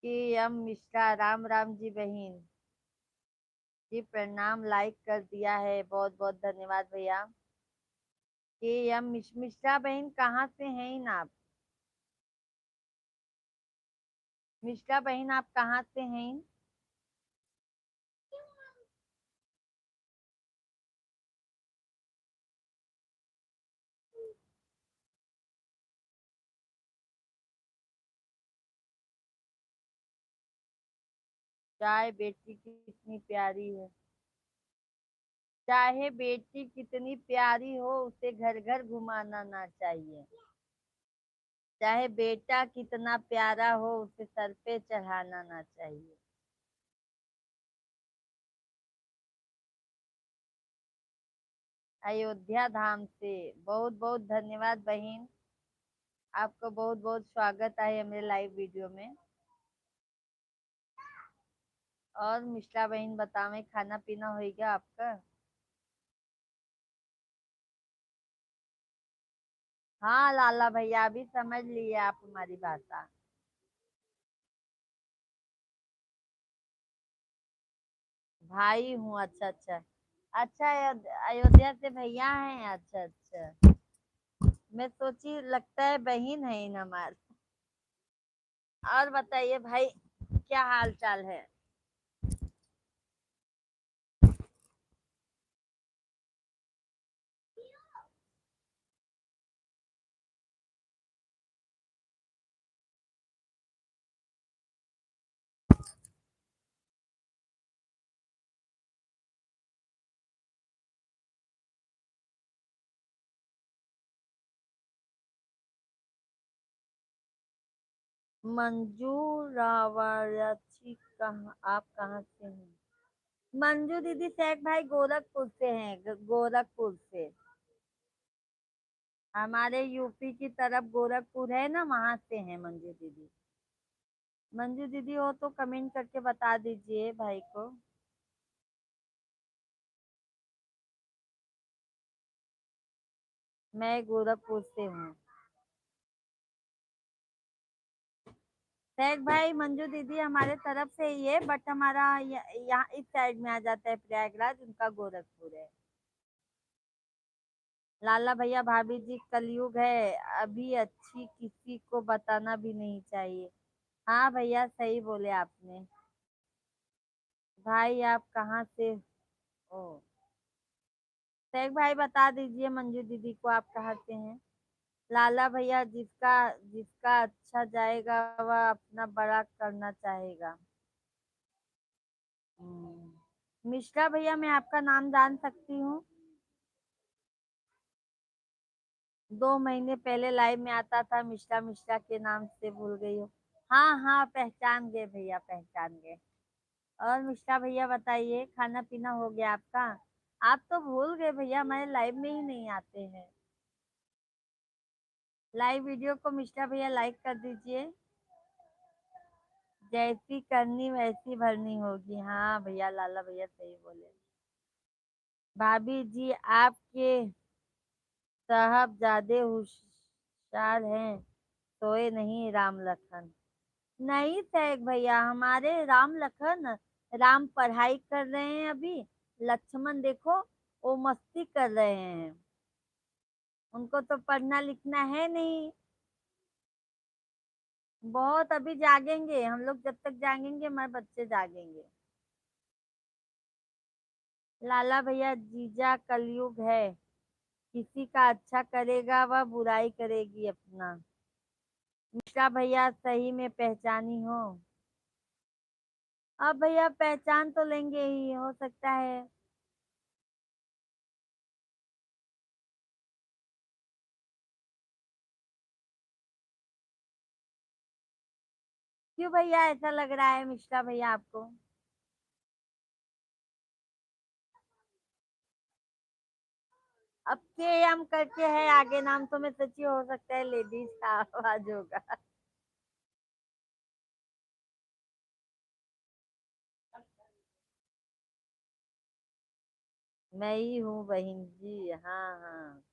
कि हम मिश्रा, राम राम जी बहन जी प्रणाम, लाइक कर दिया है, बहुत बहुत धन्यवाद भैया। कि हम मिश्रा बहन कहाँ से हैं इन आप? मिश्रा बहन आप कहाँ से हैं? चाहे बेटी कितनी प्यारी है, चाहे बेटी कितनी प्यारी हो, उसे घर घर घुमाना ना चाहिए। चाहे बेटा कितना प्यारा हो, उसे सर पे चढ़ाना ना चाहिए। अयोध्या धाम से बहुत बहुत धन्यवाद बहन, आपको बहुत बहुत स्वागत है मेरे लाइव वीडियो में। और मिश्रा बहन बतावे, खाना पीना हो गया आपका? हाँ लाला भैया, अभी समझ लिए आप हमारी भाषा। भाई हूँ, अच्छा अच्छा। अच्छा, अयोध्या से भैया हैं, अच्छा अच्छा। मैं सोची लगता है बहन है इन हमारे। और बताइए भाई, क्या हाल चाल है? मंजू रावराची, कहाँ आप कहाँ से हैं? मंजू दीदी शेख भाई गोरखपुर से हैं, गोरखपुर से। हमारे यूपी की तरफ गोरखपुर है ना, वहां से हैं मंजू दीदी। मंजू दीदी हो तो कमेंट करके बता दीजिए भाई को। मैं गोरखपुर से हूँ। शेख भाई मंजू दीदी हमारे तरफ से ही है, बट हमारा यहाँ इस साइड में आ जाता है प्रयागराज, उनका गोरखपुर है। लाला भैया, भाभी जी कलयुग है, अभी अच्छी किसी को बताना भी नहीं चाहिए। हाँ भैया, सही बोले आपने। भाई आप कहाँ से? ओ, शेख भाई बता दीजिए मंजू दीदी को आप कहाँ से हैं। लाला भैया, जिसका जिसका अच्छा जाएगा वह अपना बड़ा करना चाहेगा। मिश्रा भैया, मैं आपका नाम जान सकती हूँ? 2 महीने पहले लाइव में आता था, मिश्रा मिश्रा के नाम से, भूल गई हो? हाँ हाँ, पहचान गए भैया, पहचान गए। और मिश्रा भैया बताइए, खाना पीना हो गया आपका? आप तो भूल गए भैया, हमारे लाइव में ही नहीं आते हैं। लाइव वीडियो को मिश्रा भैया लाइक कर दीजिए। जैसी करनी वैसी भरनी होगी। हाँ भैया, लाला भैया सही बोले। भाभी जी आपके साहबजादे होशियार हैं, सोए नहीं राम लखन। नहीं सैग भैया, हमारे राम लखन, राम पढ़ाई कर रहे हैं अभी। लक्ष्मण देखो, वो मस्ती कर रहे हैं। उनको तो पढ़ना लिखना है नहीं। बहुत अभी जागेंगे हम लोग, जब तक जागेंगे हमारे बच्चे जागेंगे। लाला भैया जीजा कलयुग है, किसी का अच्छा करेगा वह बुराई करेगी अपना। मिश्रा भैया सही में पहचानी हो। अब भैया पहचान तो लेंगे ही, हो सकता है। क्यों भैया ऐसा लग रहा है मिश्रा भैया आपको? अब के हम करके है आगे नाम, तो में सच्ची हो सकता है लेडीज का आवाज होगा। मैं ही हूँ बहन जी, हाँ हाँ।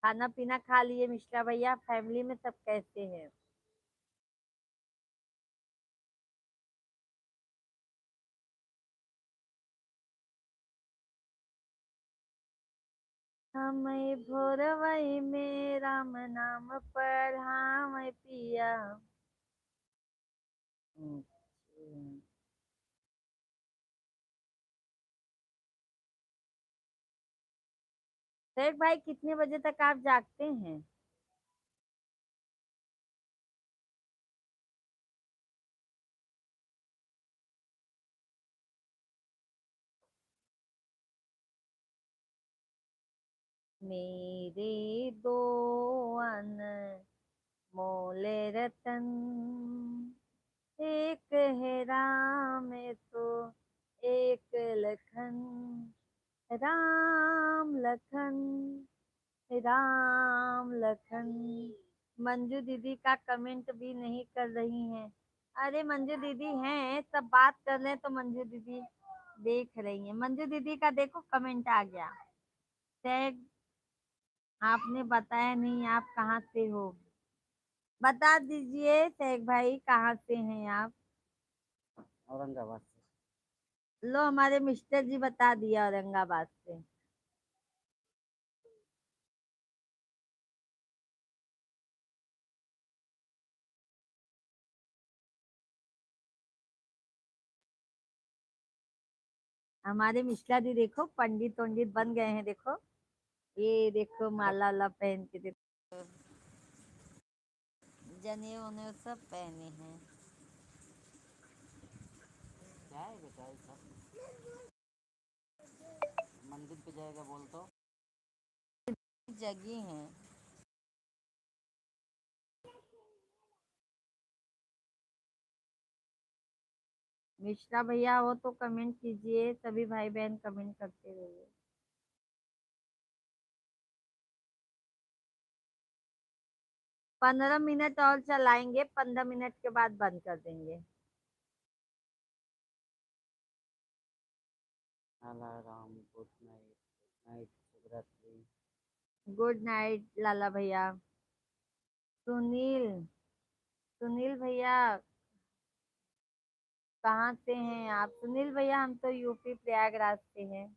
खाना पीना खा लिए मिश्रा भैया? फैमिली में सब कैसे हैं? हमें भोरवई में राम नाम पढ़ावे पिया। अच्छा। शेख भाई कितने बजे तक आप जागते हैं? मेरे दो अनमोल रतन, एक है राम तो एक लखन। राम लखन, राम लखन। मंजू दीदी का कमेंट भी नहीं कर रही हैं। अरे मंजू दीदी हैं, सब बात कर रहे हैं तो मंजू दीदी देख रही हैं। मंजू दीदी का देखो कमेंट आ गया। टैग आपने बताया नहीं, आप कहाँ से हो? बता दीजिए टैग भाई, कहाँ से हैं आप? औरंगाबाद से। लो हमारे मिस्टर जी बता दिया, औरंगाबाद से। हमारे मिश्रा जी देखो पंडित वंडित बन गए हैं, देखो। ये देखो माला वाला पहन के देखो, जने उन्हें सब पहने हैं। क्या है बेटा ये सब? मंदिर पे जाएगा बोल तो। जगी हैं। मिश्रा भैया हो तो कमेंट कीजिए, सभी भाई बहन कमेंट करते रहिए। 15 मिनट और चलाएंगे, 15 मिनट के बाद बंद कर देंगे। Alarm, good night, good night, शुभ रात्रि। गुड नाइट लाला भैया। सुनील, सुनील भैया कहाँ से हैं आप? सुनील भैया हम तो यूपी प्रयागराज से हैं।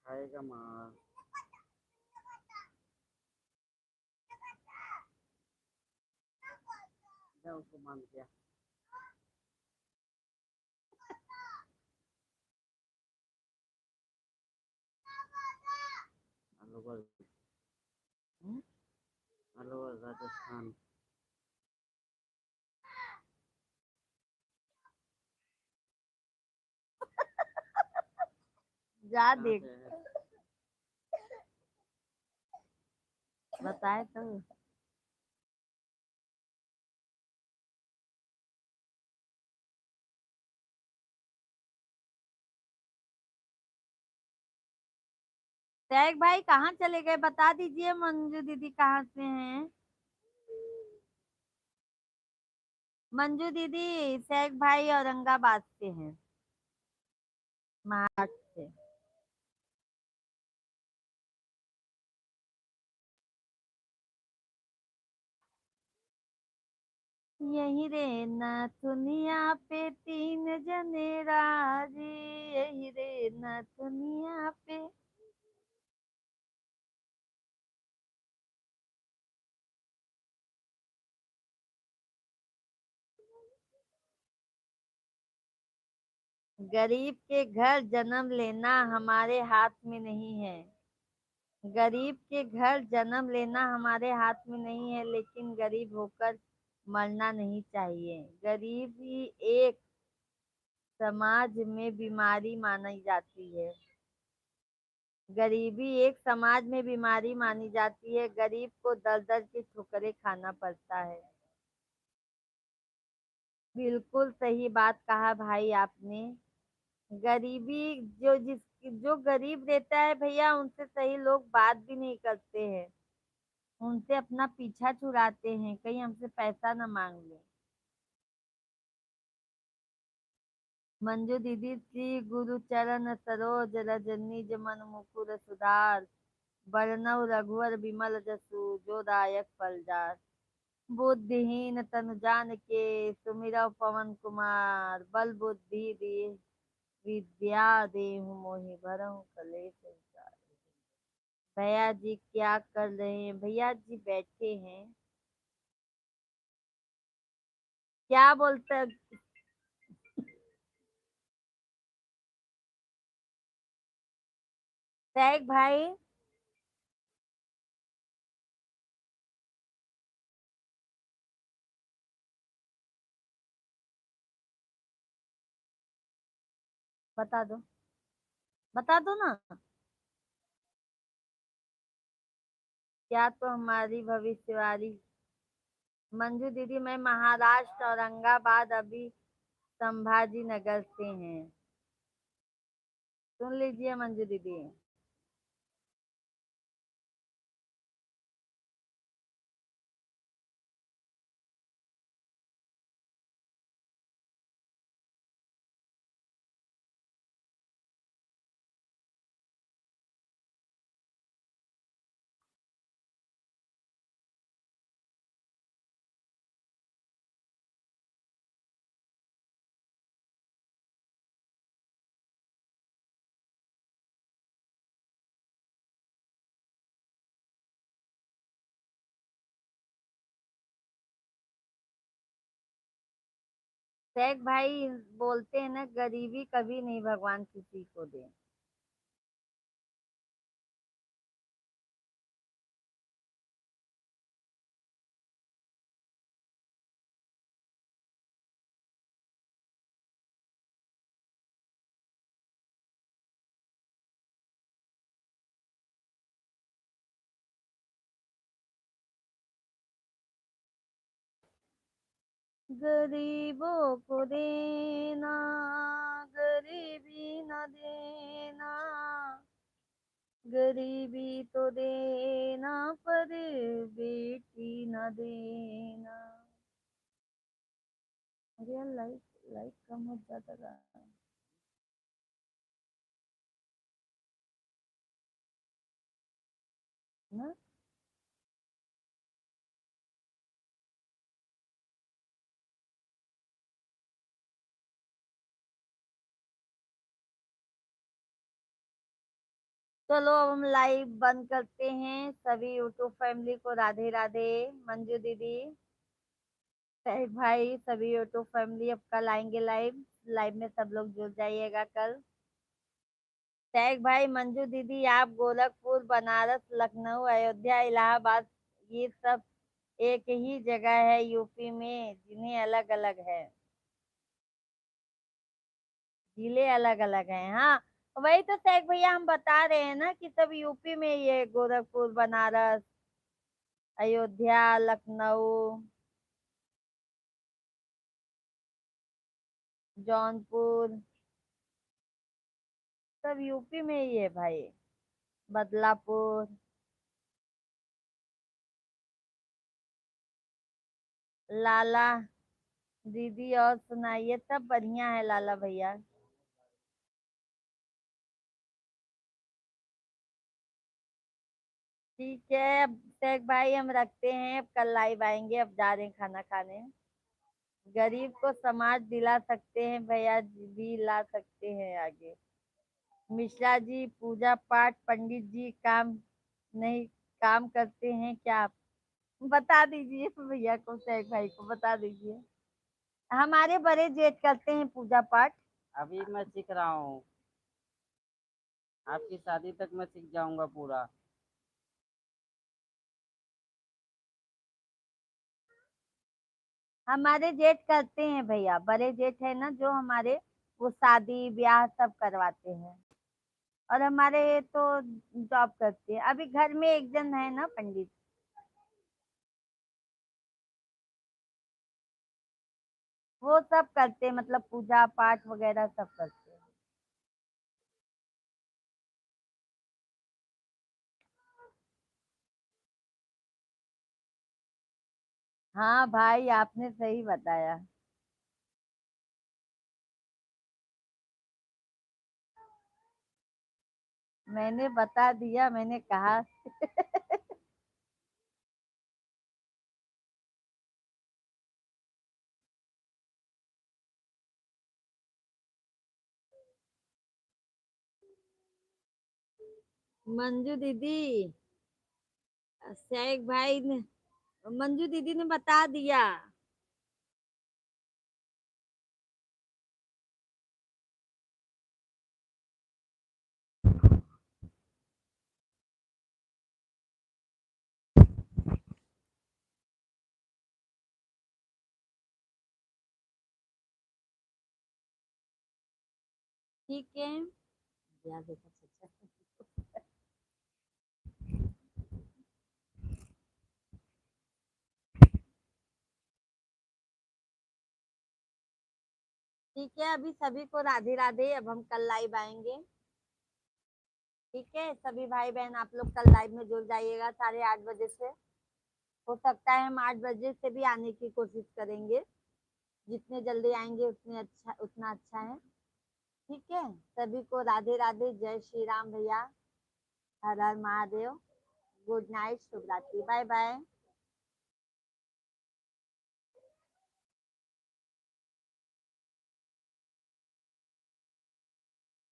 खाएगा मार। जा उसको मान दिया। अलवर, हम्म? अलवर राजस्थान। जा कहाँ देख, से है? बताए तो। सैक भाई कहाँ चले गए, बता दीजिए मंजू दीदी कहाँ से हैं। मंजू दीदी सैक भाई औरंगाबाद से हैं, महाराष्ट्र से। यही रे नथुनिया पे तीन जने राजी, यही रे नथुनिया पे। गरीब के घर जन्म लेना हमारे हाथ में नहीं है। गरीब के घर जन्म लेना हमारे हाथ में नहीं है, लेकिन गरीब होकर मरना नहीं चाहिए। गरीबी एक समाज में बीमारी मानी जाती है। गरीबी एक समाज में बीमारी मानी जाती है। गरीब को दर दर की ठोकरें खाना पड़ता है। बिल्कुल सही बात कहा भाई आपने। गरीबी जो गरीब रहता है भैया, उनसे सही लोग बात भी नहीं करते हैं। उनसे अपना पीछा छुड़ाते हैं, कहीं हमसे पैसा न मांग ले। मंजू दीदी श्री गुरु चरण सरोज रज निज मन मुकुर सुधार, बरनउँ रघुवर विमल जसु जो दायक फलचार। बुद्धिहीन तनु जानिके सुमिरौ पवन कुमार, बल बुद्धि विद्या देहु मोहि भरहु कलेस विचार। भैया जी क्या कर रहे हैं, भैया जी बैठे हैं। क्या बोलते। सैक भाई बता दो, बता दो ना। क्या तो हमारी भविष्यवाणी। मंजू दीदी मैं महाराष्ट्र औरंगाबाद अभी संभाजी नगर से हैं। सुन लीजिए मंजू दीदी। सैक भाई बोलते हैं ना, गरीबी कभी नहीं भगवान किसी को दे। गरीबों को देना, गरीबी न देना, गरीबी तो देना पर बेटी न देना। अरे लाइट लाइट कम हो जाता रहा ना। चलो अब हम लाइव बंद करते हैं। सभी यूट्यूब फैमिली को राधे राधे। मंजू दीदी, सैफ भाई, सभी यूट्यूब फैमिली अब कल आएंगे लाइव। लाइव में सब लोग जुड़ जाइएगा कल। सैफ भाई, मंजू दीदी, आप गोरखपुर, बनारस, लखनऊ, अयोध्या, इलाहाबाद, ये सब एक ही जगह है यूपी में, जिन्हें अलग अलग है, जिले अलग अलग हैं। हाँ, वही तो सैफ भैया हम बता रहे हैं ना कि सब यूपी में ही है। गोरखपुर, बनारस, अयोध्या, लखनऊ, जौनपुर, सब यूपी में ही है भाई। बदलापुर। लाला दीदी और सुनाइए, सब बढ़िया है लाला भैया। ठीक है, अब शेख भाई हम रखते हैं, अब कल लाइव आएंगे, अब जा रहे हैं खाना खाने। गरीब को समाज दिला सकते हैं भैया जी, भी ला सकते हैं आगे। मिश्रा जी पूजा पाठ, पंडित जी काम नहीं, काम करते हैं क्या आप? बता दीजिए भैया को, शेख भाई को बता दीजिए। हमारे बड़े जेठ करते हैं पूजा पाठ। अभी मैं सीख रहा हूँ, आपकी शादी तक मैं सीख जाऊंगा पूरा। हमारे जेठ करते हैं भैया, बड़े जेठ है ना जो हमारे, वो शादी ब्याह सब करवाते हैं। और हमारे तो जॉब करते हैं, अभी घर में एक जन है ना पंडित, वो सब करते हैं, मतलब पूजा पाठ वगैरह सब करते हैं। हाँ भाई आपने सही बताया। मैंने बता दिया, मैंने कहा। मंजू दीदी, शेख भाई ने, मंजू दीदी ने बता दिया। ठीक है, यार देखो सच्चा। ठीक है, अभी सभी को राधे राधे, अब हम कल लाइव आएंगे। ठीक है, सभी भाई बहन आप लोग कल लाइव में जुड़ जाइएगा 8:30 बजे से। हो सकता है हम 8 बजे से भी आने की कोशिश करेंगे, जितने जल्दी आएंगे उतने अच्छा, उतना अच्छा है। ठीक है, सभी को राधे राधे, जय श्री राम भैया, हर हर महादेव, गुड नाइट, शुभ रात्रि, बाय बाय।